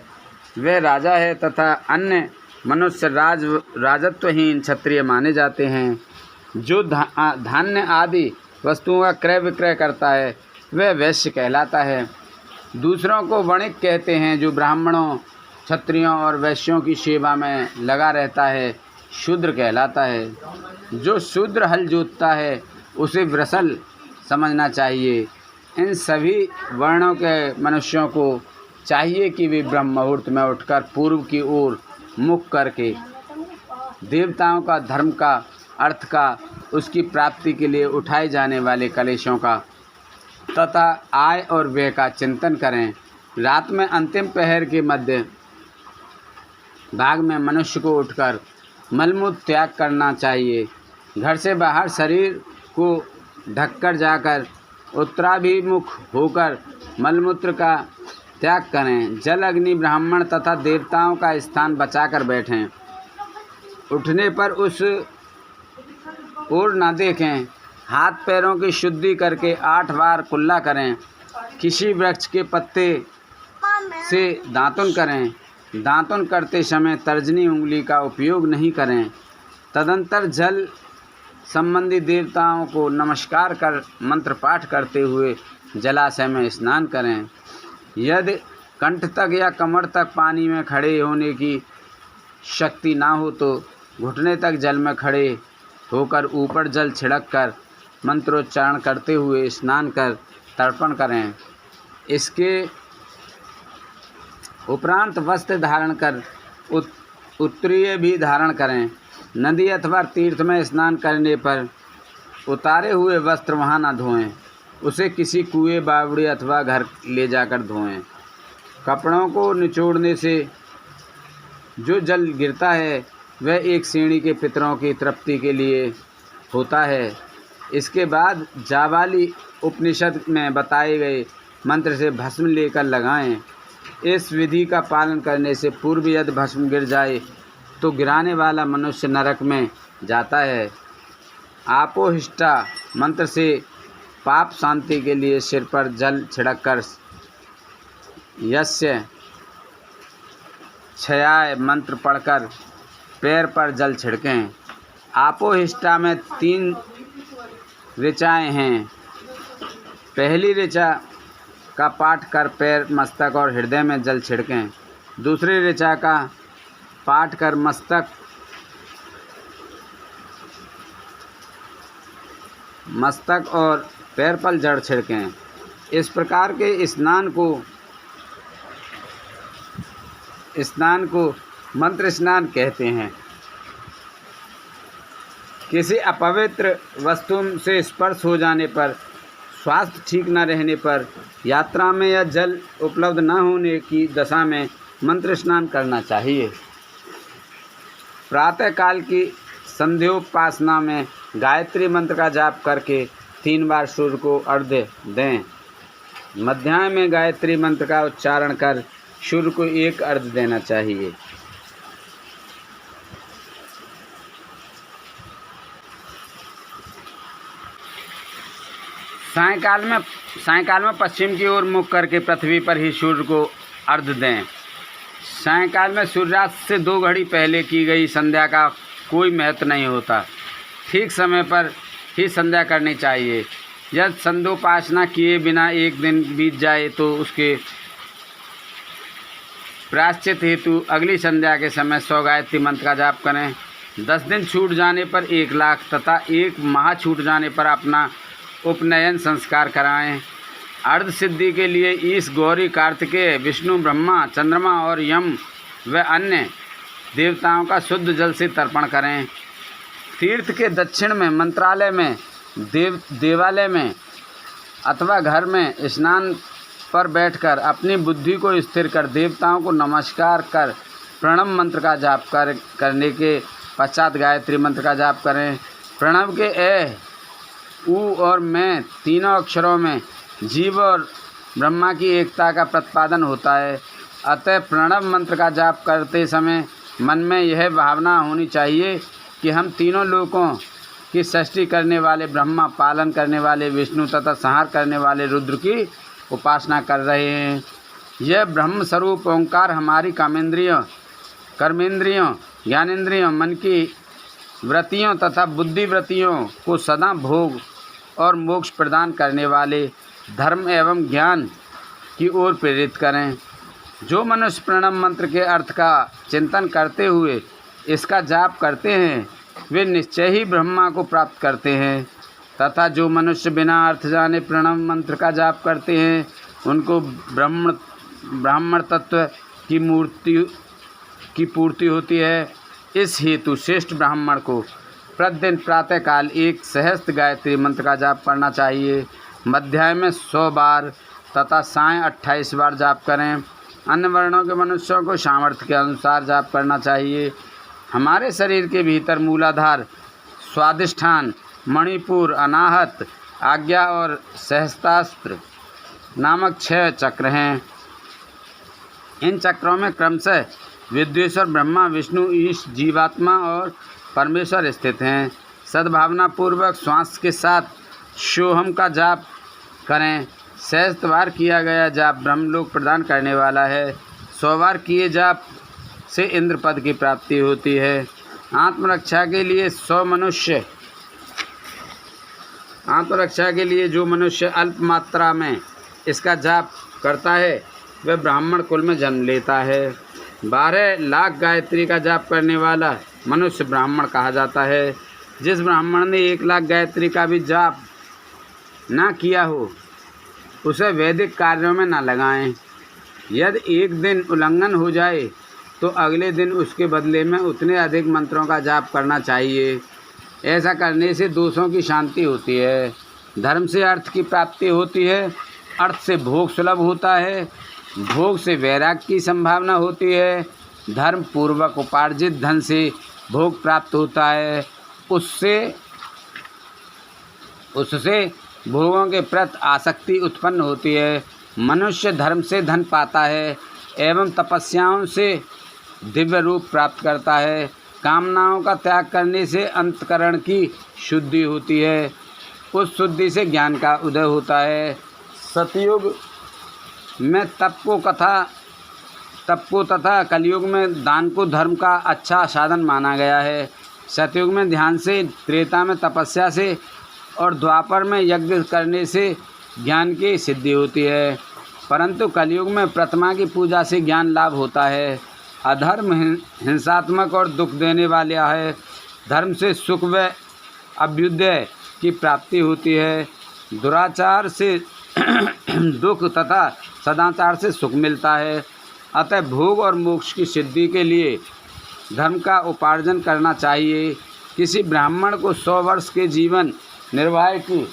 वह राजा है तथा अन्य मनुष्य राजत्वहीन क्षत्रिय माने जाते हैं। जो धान्य आदि वस्तुओं का क्रय विक्रय करता है वह वैश्य कहलाता है। दूसरों को वणिक कहते हैं। जो ब्राह्मणों क्षत्रियों और वैश्यों की सेवा में लगा रहता है शूद्र कहलाता है। जो शूद्र हल जोतता है उसे वृषल समझना चाहिए। इन सभी वर्णों के मनुष्यों को चाहिए कि वे ब्रह्म मुहूर्त में उठकर पूर्व की ओर मुख करके देवताओं का, धर्म का, अर्थ का, उसकी प्राप्ति के लिए उठाए जाने वाले कलेशों का तथा आय और व्यय का चिंतन करें। रात में अंतिम पहर के मध्य भाग में मनुष्य को उठकर मलमूत्र त्याग करना चाहिए। घर से बाहर शरीर को ढककर जाकर उत्तराभिमुख होकर मलमूत्र का त्याग करें। जल, अग्नि, ब्राह्मण तथा देवताओं का स्थान बचाकर बैठें। उठने पर उस ओर न देखें। हाथ पैरों की शुद्धि करके 8 बार कुल्ला करें। किसी वृक्ष के पत्ते से दातुन करें। दातुन करते समय तर्जनी उंगली का उपयोग नहीं करें। तदंतर जल संबंधी देवताओं को नमस्कार कर मंत्र पाठ करते हुए जलाशय में स्नान करें। यदि कंठ तक या कमर तक पानी में खड़े होने की शक्ति ना हो तो घुटने तक जल में खड़े होकर ऊपर जल छिड़क कर मंत्रोच्चारण करते हुए स्नान कर तर्पण करें। इसके उपरांत वस्त्र धारण कर उत्तरीय भी धारण करें। नदी अथवा तीर्थ में स्नान करने पर उतारे हुए वस्त्र वहाँ न धोएं। उसे किसी कुएं, बावड़ी अथवा घर ले जाकर धोएं। कपड़ों को निचोड़ने से जो जल गिरता है वह एक श्रेणी के पितरों की तृप्ति के लिए होता है। इसके बाद जाबाली उपनिषद में बताए गए मंत्र से भस्म लेकर लगाएं। इस विधि का पालन करने से पूर्व यदि भस्म गिर जाए तो गिराने वाला मनुष्य नरक में जाता है। आपोहिष्टा मंत्र से पाप शांति के लिए सिर पर जल छिड़ककर यस्य क्षयाय मंत्र पढ़कर पैर पर जल छिड़कें। आपोहिष्टा में 3 ऋचाएँ हैं। पहली ऋचा का पाठ कर पैर, मस्तक और हृदय में जल छिड़कें। दूसरी ऋचा का पाठ कर मस्तक और पैर पर जल छिड़कें। इस प्रकार के स्नान को मंत्र स्नान कहते हैं। किसी अपवित्र वस्तु से स्पर्श हो जाने पर, स्वास्थ्य ठीक न रहने पर, यात्रा में या जल उपलब्ध न होने की दशा में मंत्र स्नान करना चाहिए। प्रातःकाल की संध्योपासना में गायत्री मंत्र का जाप करके 3 बार सूर्य को अर्घ्य दें। मध्याह्न में गायत्री मंत्र का उच्चारण कर सूर्य को 1 अर्घ्य देना चाहिए। सायंकाल में पश्चिम की ओर मुख करके पृथ्वी पर ही सूर्य को अर्घ्य दें। सायंकाल में सूर्यास्त से 2 घड़ी पहले की गई संध्या का कोई महत्व नहीं होता। ठीक समय पर ही संध्या करनी चाहिए। यदि संध्योपासना किए बिना 1 दिन बीत जाए तो उसके प्रायश्चित हेतु अगली संध्या के समय 100 गायत्री मंत्र का जाप करें। 10 दिन छूट जाने पर 1 लाख तथा 1 माह छूट जाने पर अपना उपनयन संस्कार कराएं। अर्ध सिद्धि के लिए ईश, गौरी, कार्तिकेय, विष्णु, ब्रह्मा, चंद्रमा और यम व अन्य देवताओं का शुद्ध जल से तर्पण करें। तीर्थ के दक्षिण में, मंत्रालय में, देवालय में अथवा घर में स्नान पर बैठकर अपनी बुद्धि को स्थिर कर देवताओं को नमस्कार कर प्रणव मंत्र का जाप करने के पश्चात गायत्री मंत्र का जाप करें। प्रणव के ए, उ और मैं तीनों अक्षरों में जीव और ब्रह्मा की एकता का प्रतिपादन होता है। अतः प्रणव मंत्र का जाप करते समय मन में यह भावना होनी चाहिए कि हम तीनों लोकों की सृष्टि करने वाले ब्रह्मा, पालन करने वाले विष्णु तथा संहार करने वाले रुद्र की उपासना कर रहे हैं। यह ब्रह्म स्वरूप ओंकार हमारी कामेंद्रियों, कर्मेंद्रियों, ज्ञानेंद्रियों, मन की वृत्तियों तथा बुद्धि वृत्तियों को सदा भोग और मोक्ष प्रदान करने वाले धर्म एवं ज्ञान की ओर प्रेरित करें। जो मनुष्य प्रणव मंत्र के अर्थ का चिंतन करते हुए इसका जाप करते हैं वे निश्चय ही ब्रह्मा को प्राप्त करते हैं, तथा जो मनुष्य बिना अर्थ जाने प्रणव मंत्र का जाप करते हैं उनको ब्राह्मण तत्व की पूर्ति होती है। इस हेतु श्रेष्ठ ब्राह्मण को प्रतिदिन प्रातःकाल 1 सहस्त्र गायत्री मंत्र का जाप करना चाहिए। मध्याह्न में 100 बार तथा साय 28 बार जाप करें। अन्य वर्णों के मनुष्यों को सामर्थ्य के अनुसार जाप करना चाहिए। हमारे शरीर के भीतर मूलाधार, स्वादिष्ठान, मणिपुर, अनाहत, आज्ञा और सहस्त्रास्त्र नामक 6 चक्र हैं। इन चक्रों में क्रमशः विद्वेश्वर, ब्रह्मा, विष्णु, ईश, जीवात्मा और परमेश्वर स्थित हैं। सद्भावना पूर्वक श्वास के साथ सोहम का जाप करें। सहस्त्र बार किया गया जाप ब्रह्मलोक प्रदान करने वाला है। 100 बार किए जाप से इंद्र पद की प्राप्ति होती है। आत्मरक्षा के लिए जो मनुष्य अल्प मात्रा में इसका जाप करता है वह ब्राह्मण कुल में जन्म लेता है। 12 लाख गायत्री का जाप करने वाला मनुष्य ब्राह्मण कहा जाता है। जिस ब्राह्मण ने 1 लाख गायत्री का भी जाप ना किया हो उसे वैदिक कार्यों में न लगाएं। यदि एक दिन उल्लंघन हो जाए तो अगले दिन उसके बदले में उतने अधिक मंत्रों का जाप करना चाहिए। ऐसा करने से दोषों की शांति होती है, धर्म से अर्थ की प्राप्ति होती है, अर्थ से भोग सुलभ होता है, भोग से वैराग्य की संभावना होती है, धर्म पूर्वक उपार्जित धन से भोग प्राप्त होता है, उससे भोगों के प्रति आसक्ति उत्पन्न होती है। मनुष्य धर्म से धन पाता है एवं तपस्याओं से दिव्य रूप प्राप्त करता है। कामनाओं का त्याग करने से अंतकरण की शुद्धि होती है, उस शुद्धि से ज्ञान का उदय होता है। सतयुग में तप को तथा कलयुग में दान को धर्म का अच्छा साधन माना गया है। सतयुग में ध्यान से, त्रेता में तपस्या से और द्वापर में यज्ञ करने से ज्ञान की सिद्धि होती है, परंतु कलयुग में प्रतिमा की पूजा से ज्ञान लाभ होता है। अधर्म हिंसात्मक और दुख देने वाला है, धर्म से सुख व अभ्युदय की प्राप्ति होती है। दुराचार से दुख तथा सदाचार से सुख मिलता है। अतः भोग और मोक्ष की सिद्धि के लिए धर्म का उपार्जन करना चाहिए। किसी ब्राह्मण को 100 वर्ष के जीवन निर्वाह की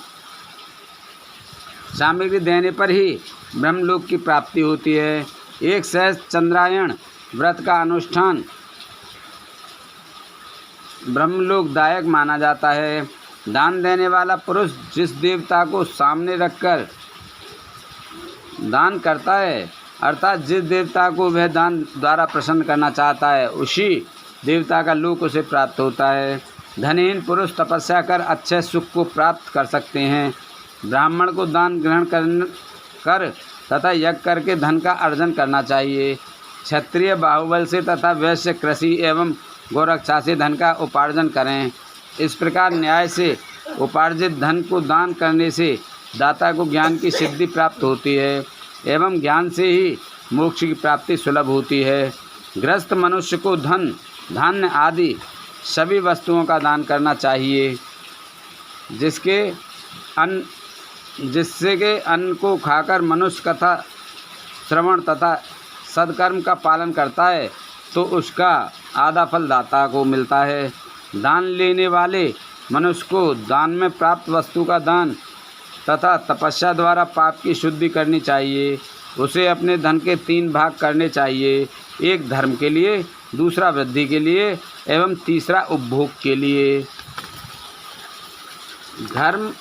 सामग्री देने पर ही ब्रह्मलोक की प्राप्ति होती है। 1 सहस्त्र चंद्रायण व्रत का अनुष्ठान ब्रह्मलोकदायक माना जाता है। दान देने वाला पुरुष जिस देवता को सामने रखकर दान करता है, अर्थात जिस देवता को वह दान द्वारा प्रसन्न करना चाहता है, उसी देवता का लोक उसे प्राप्त होता है। धनहीन पुरुष तपस्या कर अच्छे सुख को प्राप्त कर सकते हैं। ब्राह्मण को दान ग्रहण कर तथा यज्ञ करके धन का अर्जन करना चाहिए। क्षत्रिय बाहुबल से तथा वैश्य कृषि एवं गोरक्षा से धन का उपार्जन करें। इस प्रकार न्याय से उपार्जित धन को दान करने से दाता को ज्ञान की सिद्धि प्राप्त होती है एवं ज्ञान से ही मोक्ष की प्राप्ति सुलभ होती है। गृहस्थ मनुष्य को धन, धान्य आदि सभी वस्तुओं का दान करना चाहिए, जिससे के अन्न को खाकर मनुष्य कथा श्रवण तथा सत्कर्म का पालन करता है तो उसका आधा फल दाता को मिलता है। दान लेने वाले मनुष्य को दान में प्राप्त वस्तु का दान तथा तपस्या द्वारा पाप की शुद्धि करनी चाहिए। उसे अपने धन के 3 भाग करने चाहिए, एक धर्म के लिए, दूसरा वृद्धि के लिए एवं तीसरा उपभोग के लिए। धर्म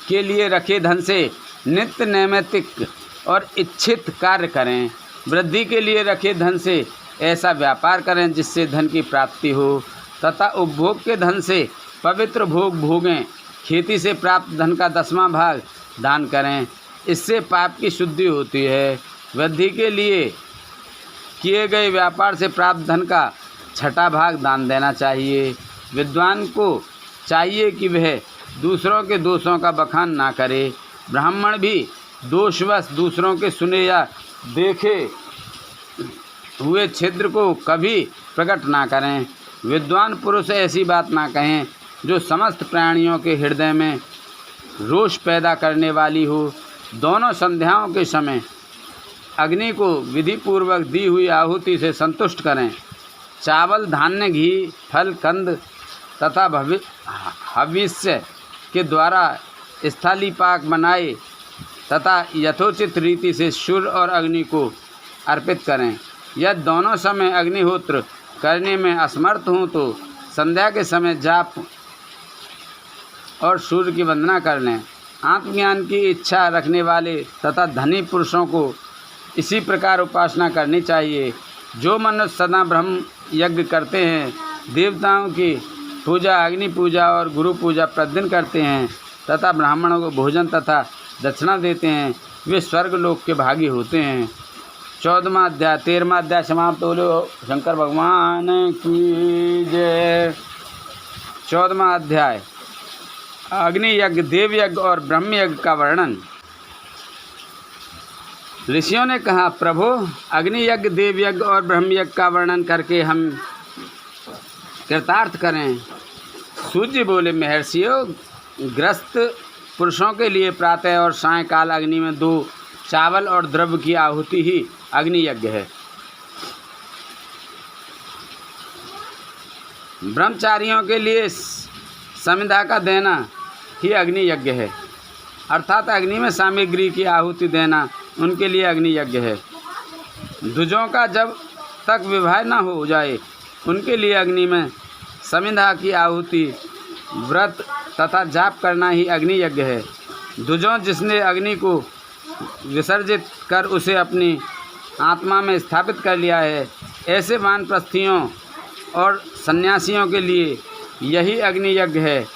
के लिए रखे धन से नित्य नैमित्तिक और इच्छित कार्य करें। वृद्धि के लिए रखे धन से ऐसा व्यापार करें जिससे धन की प्राप्ति हो तथा उपभोग के धन से पवित्र भोग भोगें। खेती से प्राप्त धन का 10वां भाग दान करें, इससे पाप की शुद्धि होती है। वृद्धि के लिए किए गए व्यापार से प्राप्त धन का 6वां भाग दान देना चाहिए। विद्वान को चाहिए कि वह दूसरों के दोषों का बखान ना करे। ब्राह्मण भी दोषवश दूसरों के सुने या देखे हुए छिद्र को कभी प्रकट ना करें। विद्वान पुरुष ऐसी बात ना कहें जो समस्त प्राणियों के हृदय में रोष पैदा करने वाली हो। दोनों संध्याओं के समय अग्नि को विधिपूर्वक दी हुई आहुति से संतुष्ट करें। चावल, धान्य, घी, फल, कंद तथा हविष्य के द्वारा स्थली पाक बनाए तथा यथोचित रीति से सूर्य और अग्नि को अर्पित करें। यदि दोनों समय अग्निहोत्र करने में असमर्थ हों तो संध्या के समय जाप और सूर्य की वंदना कर लें। आत्मज्ञान की इच्छा रखने वाले तथा धनी पुरुषों को इसी प्रकार उपासना करनी चाहिए। जो मनुष्य सदा ब्रह्म यज्ञ करते हैं, देवताओं की पूजा, अग्नि पूजा और गुरु पूजा प्रतिदिन करते हैं तथा ब्राह्मणों को भोजन तथा दक्षिणा देते हैं, वे स्वर्ग लोक के भागी होते हैं। 14वां अध्याय 13वां अध्याय समाप्त। बोलो शंकर भगवान की जय। 14वां अध्याय अग्नि यज्ञ, देव यज्ञ और ब्रह्म यज्ञ का वर्णन। ऋषियों ने कहा, प्रभु, अग्नि यज्ञ, देव यज्ञ और ब्रह्म यज्ञ का वर्णन करके हम कृतार्थ करें। सूर्य बोले, महर्षियों, ग्रस्त पुरुषों के लिए प्रातः और सायंकाल अग्नि में 2 चावल और द्रव्य की आहुति ही अग्नि यज्ञ है। ब्रह्मचारियों के लिए समिधा का देना ही अग्नि यज्ञ है, अर्थात अग्नि में सामग्री की आहुति देना उनके लिए अग्नि यज्ञ है। द्विजों का जब तक विवाह न हो जाए उनके लिए अग्नि में समिधा की आहुति, व्रत तथा जाप करना ही अग्नि यज्ञ है। द्विजों जिसने अग्नि को विसर्जित कर उसे अपनी आत्मा में स्थापित कर लिया है, ऐसे वानप्रस्थियों और सन्यासियों के लिए यही अग्नि यज्ञ है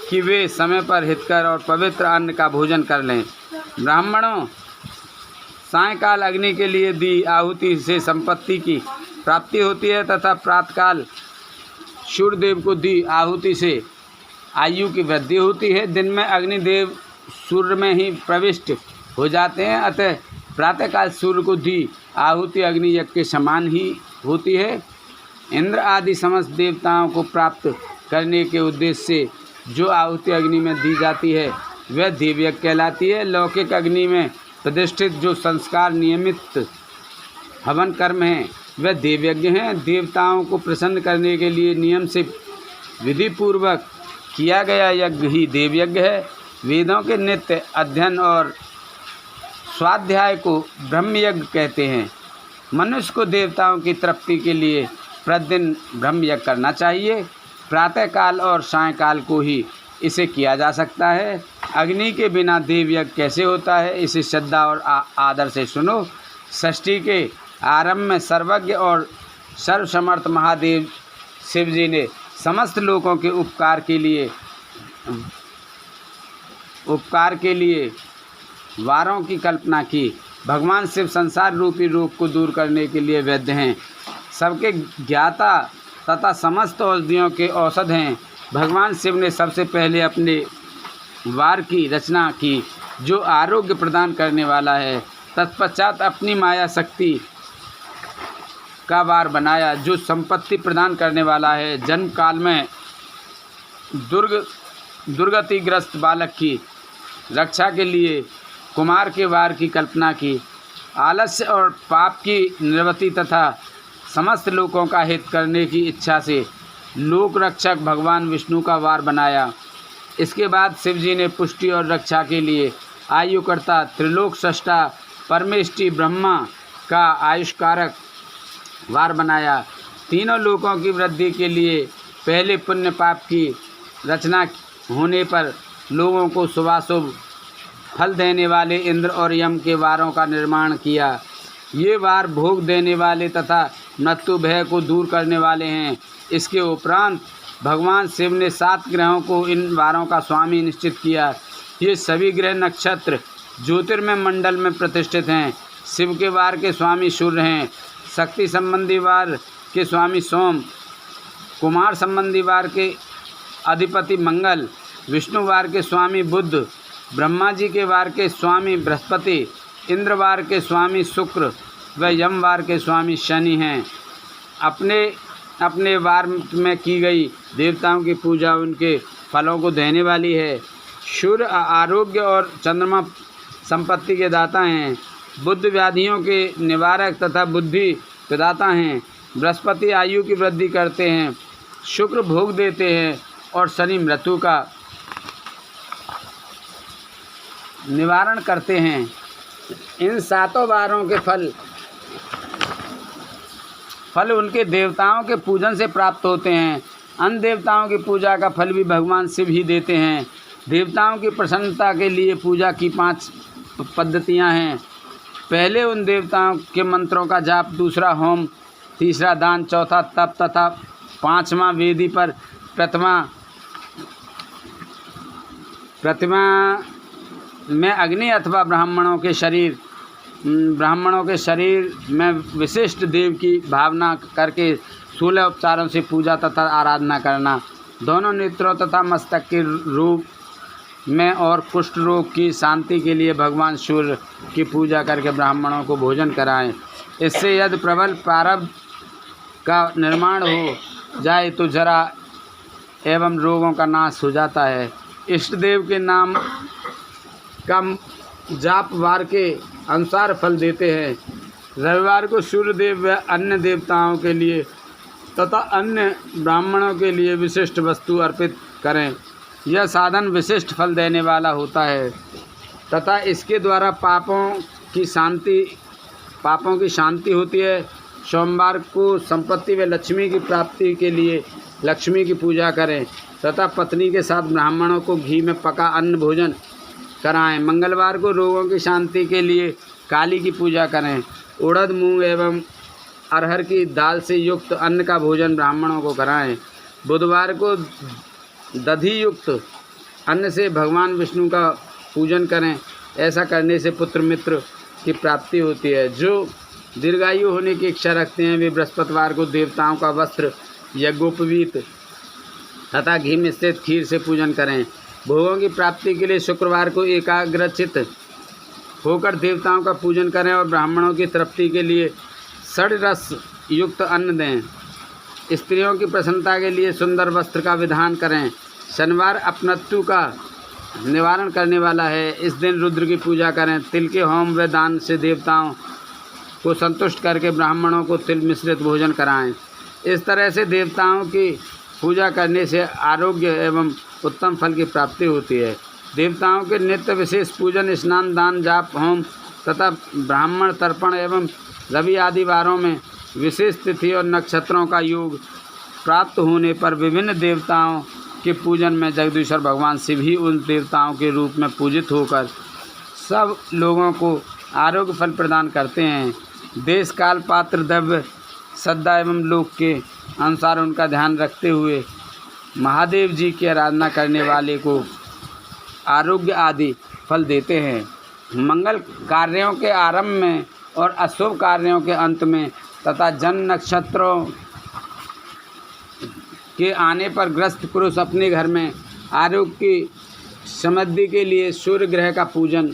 कि वे समय पर हितकर और पवित्र अन्न का भोजन कर लें। ब्राह्मणों, सायंकाल अग्नि के लिए दी आहुति से संपत्ति की प्राप्ति होती है तथा प्रातःकाल सूर्यदेव को दी आहुति से आयु की वृद्धि होती है। दिन में अग्निदेव सूर्य में ही प्रविष्ट हो जाते हैं, अतः प्रातःकाल सूर्य को दी आहुति अग्नि यज्ञ के समान ही होती है। इंद्र आदि समस्त देवताओं को प्राप्त करने के उद्देश्य से जो आहुति अग्नि में दी जाती है वह देवयज्ञ कहलाती है। लौकिक अग्नि में प्रतिष्ठित जो संस्कार नियमित हवन कर्म हैं वह देवयज्ञ हैं। देवताओं को प्रसन्न करने के लिए नियम से विधिपूर्वक किया गया यज्ञ ही देवयज्ञ है। वेदों के नित्य अध्ययन और स्वाध्याय को ब्रह्मयज्ञ कहते हैं। मनुष्य को देवताओं की तृप्ति के लिए प्रतिदिन ब्रह्मयज्ञ करना चाहिए। प्रातःकाल और सायंकाल को ही इसे किया जा सकता है। अग्नि के बिना देवयज्ञ कैसे होता है, इसे श्रद्धा और आदर से सुनो। षष्ठी के आरंभ में सर्वज्ञ और सर्वसमर्थ महादेव शिव जी ने समस्त लोगों के उपकार के लिए वारों की कल्पना की। भगवान शिव संसार रूपी रोग को दूर करने के लिए वैद्य हैं, सबके ज्ञाता तथा समस्त औषधियों के औषध हैं। भगवान शिव ने सबसे पहले अपने वार की रचना की जो आरोग्य प्रदान करने वाला है। तत्पश्चात अपनी माया शक्ति का वार बनाया जो संपत्ति प्रदान करने वाला है। जन्म काल में दुर्गतिग्रस्त बालक की रक्षा के लिए कुमार के वार की कल्पना की। आलस्य और पाप की निवृत्ति तथा समस्त लोगों का हित करने की इच्छा से लोक रक्षक भगवान विष्णु का वार बनाया। इसके बाद शिव जी ने पुष्टि और रक्षा के लिए आयुकर्ता त्रिलोक सृष्टा परमेष्टि ब्रह्मा का आयुष्कारक वार बनाया। तीनों लोकों की वृद्धि के लिए पहले पुण्य पाप की रचना होने पर लोगों को शुभाशुभ फल देने वाले इंद्र और यम के वारों का निर्माण किया। ये वार भोग देने वाले तथा मृत्यु भय को दूर करने वाले हैं। इसके उपरांत भगवान शिव ने 7 ग्रहों को इन वारों का स्वामी निश्चित किया। ये सभी ग्रह नक्षत्र ज्योतिर्मय मंडल में प्रतिष्ठित हैं। शिव के वार के स्वामी सूर्य हैं, शक्ति संबंधी वार के स्वामी सोम, कुमार संबंधी वार के अधिपति मंगल, विष्णु वार के स्वामी बुध, ब्रह्मा जी के वार के स्वामी बृहस्पति, इंद्र वार के स्वामी शुक्र व यम वार के स्वामी शनि हैं। अपने अपने वार में की गई देवताओं की पूजा उनके फलों को देने वाली है। सूर्य आरोग्य और चंद्रमा संपत्ति के दाता हैं। बुध व्याधियों के निवारक तथा बुद्धि प्रदाता हैं। बृहस्पति आयु की वृद्धि करते हैं। शुक्र भोग देते हैं और शनि मृत्यु का निवारण करते हैं। इन 7 वारों के फल उनके देवताओं के पूजन से प्राप्त होते हैं। अन्य देवताओं की पूजा का फल भी भगवान शिव ही देते हैं। देवताओं की प्रसन्नता के लिए पूजा की 5 पद्धतियां हैं। पहले उन देवताओं के मंत्रों का जाप, दूसरा होम, तीसरा दान, चौथा तप तथा 5वां वेदी पर प्रतिमा में अग्नि अथवा ब्राह्मणों के शरीर में विशिष्ट देव की भावना करके 16 उपचारों से पूजा तथा आराधना करना। दोनों नेत्रों तथा मस्तक के रूप में और कुष्ठ रोग की शांति के लिए भगवान सूर्य की पूजा करके ब्राह्मणों को भोजन कराएं। इससे यदि प्रबल प्रारब्ध का निर्माण हो जाए तो जरा एवं रोगों का नाश हो जाता है। इष्ट देव के नाम का जाप वार के अनुसार फल देते हैं। रविवार को सूर्य देव व अन्य देवताओं के लिए तथा अन्य ब्राह्मणों के लिए विशिष्ट वस्तु अर्पित करें। यह साधन विशिष्ट फल देने वाला होता है तथा इसके द्वारा पापों की शांति होती है। सोमवार को संपत्ति व लक्ष्मी की प्राप्ति के लिए लक्ष्मी की पूजा करें तथा पत्नी के साथ ब्राह्मणों को घी में पका अन्न भोजन कराएं। मंगलवार को रोगों की शांति के लिए काली की पूजा करें। उड़द, मूंग एवं अरहर की दाल से युक्त अन्न का भोजन ब्राह्मणों को कराएं। बुधवार को दधि युक्त अन्न से भगवान विष्णु का पूजन करें। ऐसा करने से पुत्र मित्र की प्राप्ति होती है। जो दीर्घायु होने की इच्छा रखते हैं वे बृहस्पतिवार को देवताओं का वस्त्र, यज्ञोपवीत तथा घी मिश्रित खीर से पूजन करें। भोगों की प्राप्ति के लिए शुक्रवार को एकाग्रचित होकर देवताओं का पूजन करें और ब्राह्मणों की तृप्ति के लिए षड्रस युक्त अन्न दें। स्त्रियों की प्रसन्नता के लिए सुंदर वस्त्र का विधान करें। शनिवार अपमृत्यु का निवारण करने वाला है। इस दिन रुद्र की पूजा करें। तिल के होम व दान से देवताओं को संतुष्ट करके ब्राह्मणों को तिल मिश्रित भोजन कराएं। इस तरह से देवताओं की पूजा करने से आरोग्य एवं उत्तम फल की प्राप्ति होती है। देवताओं के नित्य विशेष पूजन, स्नान, दान, जाप, होम तथा ब्राह्मण तर्पण एवं रवि आदि वारों में विशेष तिथि और नक्षत्रों का योग प्राप्त होने पर विभिन्न देवताओं के पूजन में जगदीश्वर भगवान शिव ही उन देवताओं के रूप में पूजित होकर सब लोगों को आरोग्य फल प्रदान करते हैं। देश, काल, पात्र, द्रव्य, श्रद्धा एवं लोक के अनुसार उनका ध्यान रखते हुए महादेव जी की आराधना करने वाले को आरोग्य आदि फल देते हैं। मंगल कार्यों के आरंभ में और अशुभ कार्यों के अंत में तथा जन्म नक्षत्रों के आने पर ग्रस्त पुरुष अपने घर में आरोग्य की समृद्धि के लिए सूर्य ग्रह का पूजन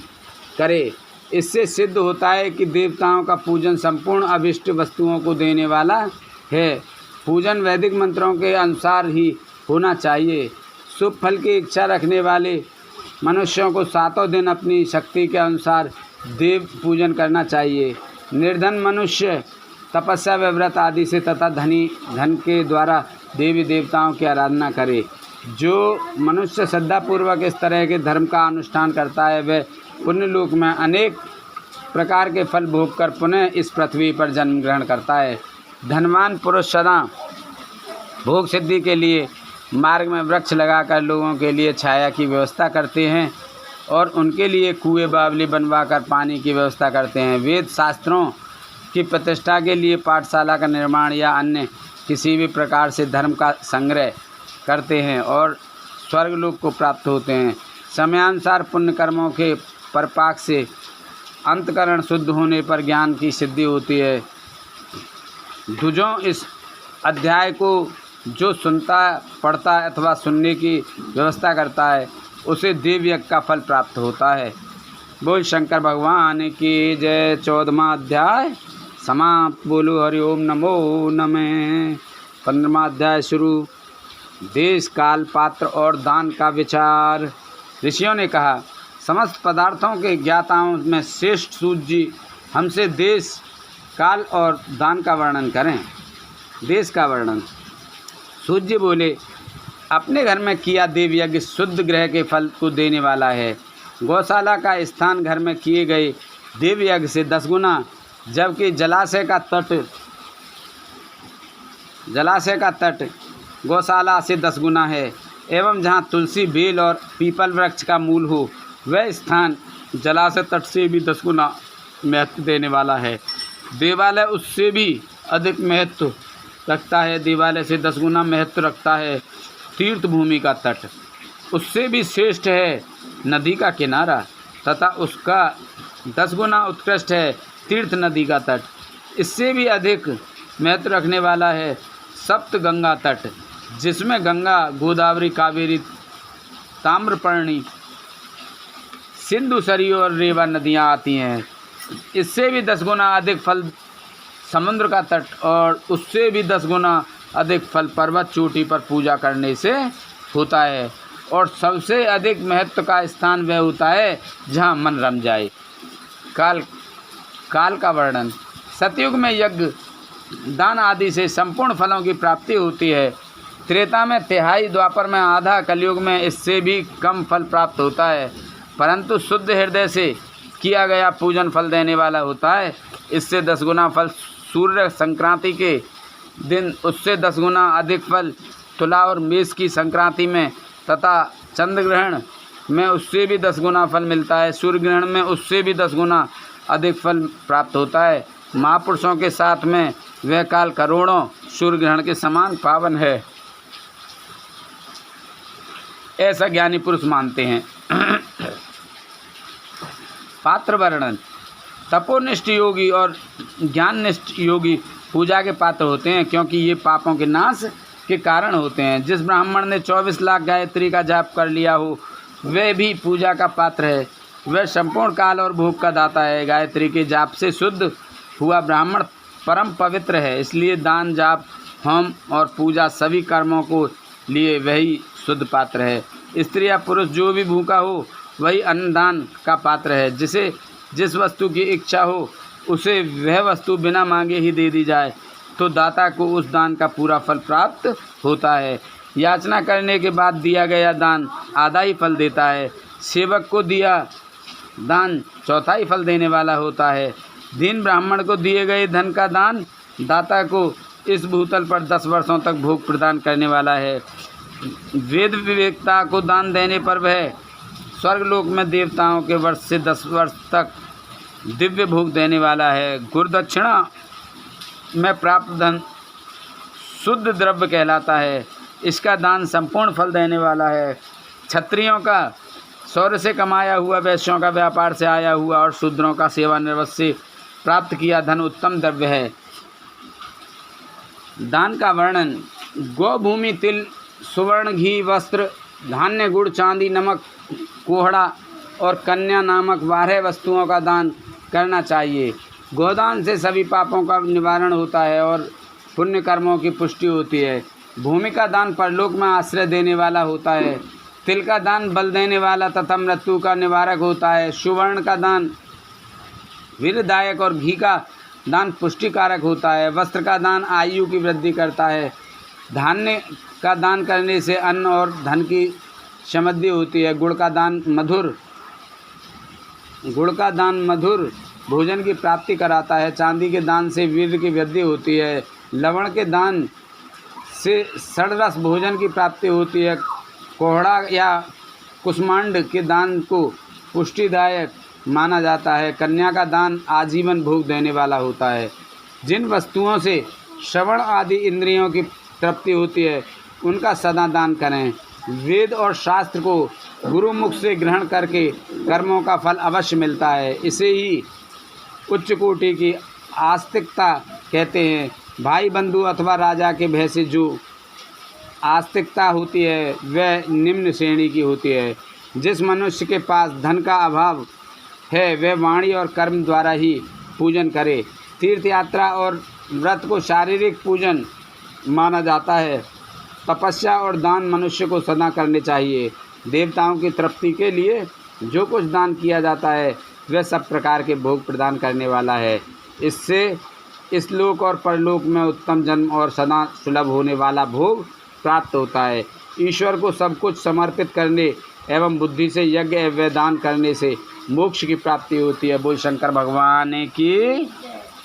करे। इससे सिद्ध होता है कि देवताओं का पूजन संपूर्ण अभिष्ट वस्तुओं को देने वाला है। पूजन वैदिक मंत्रों के अनुसार ही होना चाहिए। शुभ फल की इच्छा रखने वाले मनुष्यों को 7 दिन अपनी शक्ति के अनुसार देव पूजन करना चाहिए। निर्धन मनुष्य तपस्या व व्रत आदि से तथा धन के द्वारा देवी देवताओं की आराधना करे। जो मनुष्य श्रद्धापूर्वक इस तरह के धर्म का अनुष्ठान करता है वह पुण्यलोक में अनेक प्रकार के फल भोग कर पुनः इस पृथ्वी पर जन्म ग्रहण करता है। धनवान पुरुष सदा भोग सिद्धि के लिए मार्ग में वृक्ष लगाकर लोगों के लिए छाया की व्यवस्था करते हैं और उनके लिए कुएं बावली बनवाकर पानी की व्यवस्था करते हैं। वेद शास्त्रों की प्रतिष्ठा के लिए पाठशाला का निर्माण या अन्य किसी भी प्रकार से धर्म का संग्रह करते हैं और स्वर्गलोक को प्राप्त होते हैं। समयानुसार पुण्य कर्मों के परिपाक से अंतकरण शुद्ध होने पर ज्ञान की सिद्धि होती है। दुजों इस अध्याय को जो सुनता, पढ़ता अथवा सुनने की व्यवस्था करता है उसे देव यज्ञ का फल प्राप्त होता है। बोल शंकर भगवान की जय। 14वां अध्याय समाप्त। बोलो हरि ओम नमो नमः। 15वां अध्याय शुरू। देश, काल, पात्र और दान का विचार। ऋषियों ने कहा, समस्त पदार्थों के ज्ञाताओं में श्रेष्ठ सूत जी हमसे देश, काल और दान का वर्णन करें। देश का वर्णन। सूत जी बोले, अपने घर में किया देव यज्ञ शुद्ध ग्रह के फल को देने वाला है। गौशाला का स्थान घर में किए गए देव यज्ञ से 10 गुना, जबकि जलाशय का तट गौशाला से 10 गुना है। एवं जहाँ तुलसी, बेल और पीपल वृक्ष का मूल हो वह स्थान जलाशय तट से भी 10 गुना महत्व देने वाला है। देवालय उससे भी अधिक महत्व रखता है। देवालय से 10 गुना महत्व रखता है तीर्थ भूमि का तट। उससे भी श्रेष्ठ है नदी का किनारा तथा उसका 10 गुना उत्कृष्ट है तीर्थ नदी का तट। इससे भी अधिक महत्व रखने वाला है सप्त गंगा तट, जिसमें गंगा, गोदावरी, कावेरी, ताम्रपर्णी, सिंधु, सरयू और रेवा नदियाँ आती हैं। इससे भी 10 गुना अधिक फल समुद्र का तट और उससे भी 10 गुना अधिक फल पर्वत चोटी पर पूजा करने से होता है। और सबसे अधिक महत्व का स्थान वह होता है जहाँ मन रम जाए। काल का वर्णन। सतयुग में यज्ञ, दान आदि से संपूर्ण फलों की प्राप्ति होती है। त्रेता में तिहाई, द्वापर में आधा, कलयुग में इससे भी कम फल प्राप्त होता है, परंतु शुद्ध हृदय से किया गया पूजन फल देने वाला होता है। इससे 10 गुना फल सूर्य संक्रांति के दिन, उससे 10 गुना अधिक फल तुला और मेष की संक्रांति में तथा चंद्र ग्रहण में उससे भी 10 गुना फल मिलता है। सूर्य ग्रहण में उससे भी 10 गुना अधिक फल प्राप्त होता है। महापुरुषों के साथ में वह काल करोड़ों सूर्य ग्रहण के समान पावन है, ऐसा ज्ञानी पुरुष मानते हैं। पात्र वर्णन। तपोनिष्ठ योगी और ज्ञाननिष्ठ योगी पूजा के पात्र होते हैं, क्योंकि ये पापों के नाश के कारण होते हैं। जिस ब्राह्मण ने 24 लाख गायत्री का जाप कर लिया हो वह भी पूजा का पात्र है। वह संपूर्ण काल और भोग का दाता है। गायत्री के जाप से शुद्ध हुआ ब्राह्मण परम पवित्र है। इसलिए दान, जाप, होम और पूजा सभी कर्मों को लिए वही शुद्ध पात्र है। स्त्री या पुरुष जो भी भूखा हो वही अन्नदान का पात्र है। जिसे जिस वस्तु की इच्छा हो उसे वह वस्तु बिना मांगे ही दे दी जाए तो दाता को उस दान का पूरा फल प्राप्त होता है। याचना करने के बाद दिया गया दान आधा ही फल देता है। सेवक को दिया दान चौथाई फल देने वाला होता है। दीन ब्राह्मण को दिए गए धन का दान दाता को इस भूतल पर 10 वर्षों तक भोग प्रदान करने वाला है। वेद विवेकता को दान देने पर वह स्वर्गलोक में देवताओं के वर्ष से 10 वर्ष तक दिव्य भोग देने वाला है। गुरुदक्षिणा में प्राप्त धन शुद्ध द्रव्य कहलाता है। इसका दान संपूर्ण फल देने वाला है। क्षत्रियों का शौर्य से कमाया हुआ, वैश्यों का व्यापार से आया हुआ और शूद्रों का सेवानिवृत्त से प्राप्त किया धन उत्तम द्रव्य है। दान का वर्णन। गौ, भूमि, तिल, सुवर्ण, घी, वस्त्र, धान्य, गुड़, चांदी, नमक, कोहड़ा और कन्या नामक 12 वस्तुओं का दान करना चाहिए। गोदान से सभी पापों का निवारण होता है और पुण्य कर्मों की पुष्टि होती है। भूमि का दान परलोक में आश्रय देने वाला होता है। तिल का दान बल देने वाला तथा मृत्यु का निवारक होता है। सुवर्ण का दान वीरदायक और घी का दान पुष्टिकारक होता है। वस्त्र का दान आयु की वृद्धि करता है। धान्य का दान करने से अन्न और धन की समृद्धि होती है। गुड़ का दान मधुर भोजन की प्राप्ति कराता है। चांदी के दान से वीर्य की वृद्धि होती है। लवण के दान से षडरस भोजन की प्राप्ति होती है। कोहड़ा या कुष्मांड के दान को पुष्टिदायक माना जाता है। कन्या का दान आजीवन भोग देने वाला होता है। जिन वस्तुओं से श्रवण आदि इंद्रियों की तृप्ति होती है उनका सदा दान करें। वेद और शास्त्र को गुरुमुख से ग्रहण करके कर्मों का फल अवश्य मिलता है। इसे ही उच्च कोटि की आस्तिकता कहते हैं। भाई बंधु अथवा राजा के भय से जो आस्तिकता होती है वह निम्न श्रेणी की होती है। जिस मनुष्य के पास धन का अभाव है वह वाणी और कर्म द्वारा ही पूजन करे। तीर्थ यात्रा और व्रत को शारीरिक पूजन माना जाता है। तपस्या और दान मनुष्य को सदा करने चाहिए। देवताओं की तृप्ति के लिए जो कुछ दान किया जाता है वह सब प्रकार के भोग प्रदान करने वाला है। इससे इस लोक और परलोक में उत्तम जन्म और सदा सुलभ होने वाला भोग प्राप्त होता है। ईश्वर को सब कुछ समर्पित करने एवं बुद्धि से यज्ञ एवं दान करने से मोक्ष की प्राप्ति होती है। बोल शंकर भगवान की,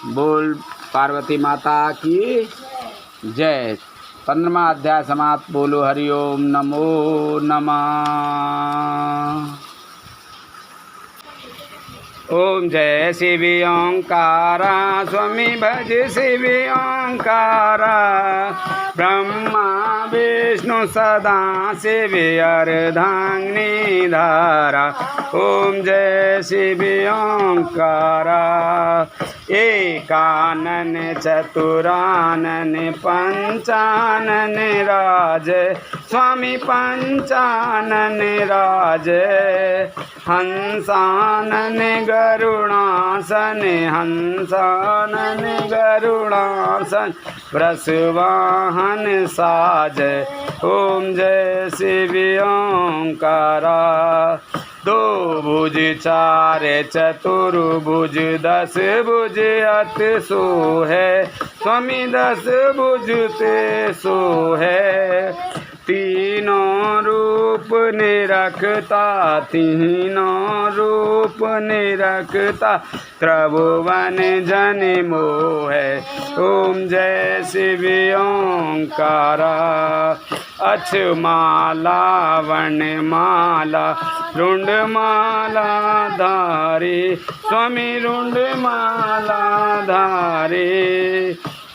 बोल पार्वती माता की जय। 15वां अध्याय समाप्त। बोलो हरि ओम नमो नमः। ओम जय शिव ओंकारा स्वामी भज शिव ओंकारा। ब्रह्मा विष्णु सदा शिव अर्धांगिनी धारा। ओम जय शिव ओंकारा। एकानन चतुरानन पंचानन राज स्वामी पंचानन राज। हंसानन गरुणासन हंसानन गरुणासन वृषवाहन साज। ओम जय शिव ओंकारा। दो भुज चार चतुर्भुज 10 भुज अत सो है स्वामी 10 भुज ते सो है। तीनों रूप निरखता तीनों रूप निरखता त्रिभुवन जन मोह है। ओम जय शिव ओंकारा। अक्षमाला वनमाला रुंडमाला धारी स्वामी रुंडमाला धारी।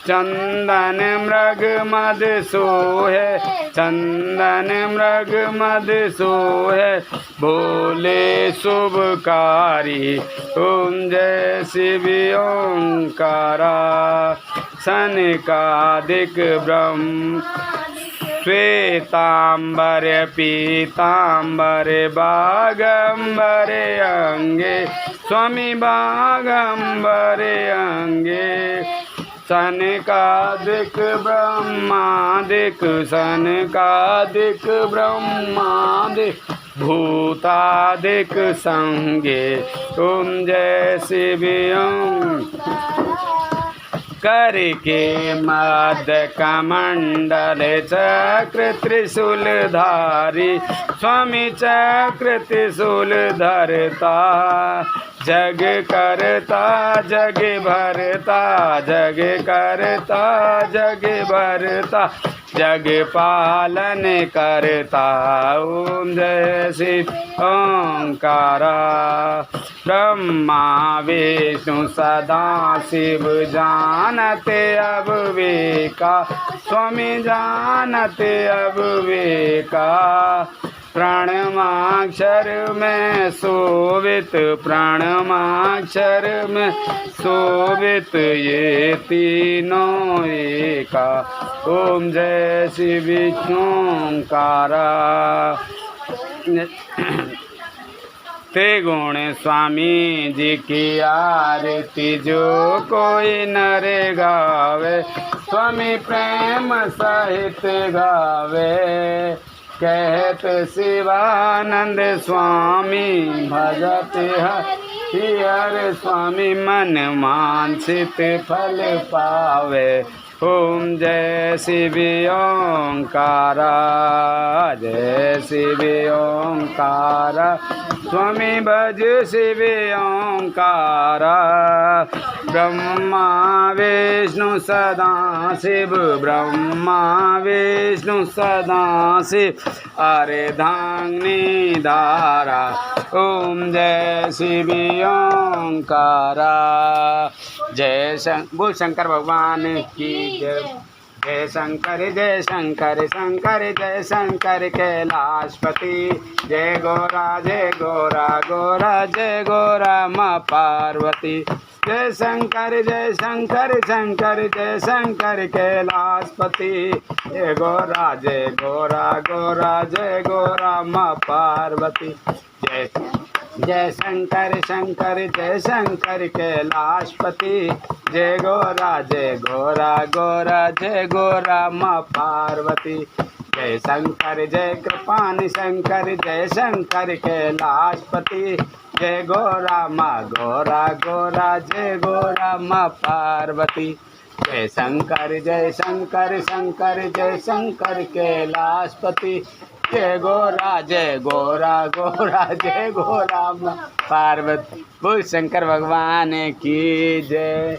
चंदन मृग मद सोहे चंदन मृग मद सोहे भोले शुभकारी। ओम जय शिव ओंकारा। सनकादिक ब्रह्म श्वेतांबर पीतांबर बागंबर अंगे स्वामी बागंबर अंगे। सनकादिक ब्रह्मादिक सनकादिक ब्रह्मादिक भूतादिक संगे। ओम जय शिव करके मद कमंडल चक्र त्रिशूल धारी स्वामी चक्र त्रिशूल धरता। जग करता जग भरता जग करता जग भरता जग पालन करता। ओम जय शिव ओंकारा। ब्रह्मा विष्णु सदा शिव जानते अब वेका स्वामी जानते अब वेका। प्रणमाक्षर में शोभित प्रणमाक्षर में शोभित ये तीनों एका। ओम जय शिव ओंकारा। त्रिगुण स्वामी जी की आरती जो कोई नर गावे स्वामी प्रेम सहित गावे। कहत शिवानंद स्वामी भजत हरिहर स्वामी मन मानसित फल पावे। ओम जय शिव ओंकारा। जय शिव ओंकारा स्वामी भज शिव ओंकारा। ब्रह्मा विष्णु सदा शिव ब्रह्मा विष्णु सदा शिव अर्धांगिनी धारा। ओम जय शिव ओंकारा। बोल शंकर भगवान की जय। जय शंकर शंकर जय शंकर कैलाशपति। जय गोरा गोरा जय गोरा माँ पार्वती। जय शंकर शंकर जय शंकर कैलाशपति। जय गोरा गोरा जय गोरा माँ पार्वती। जय शंकर जय शंकर कैलाशपति। जय गोरा गोरा जय गोरा माँ पार्वती। जय शंकर जय कृपानि शंकर जय शंकर कैलाशपति। जय गोरा गोरा जय गोरा माँ पार्वती। जय शंकर जय शंकर कैलाशपति। जय गोरा गोरा जय गोरा माँ पार्वती। बोल शंकर भगवान की जय।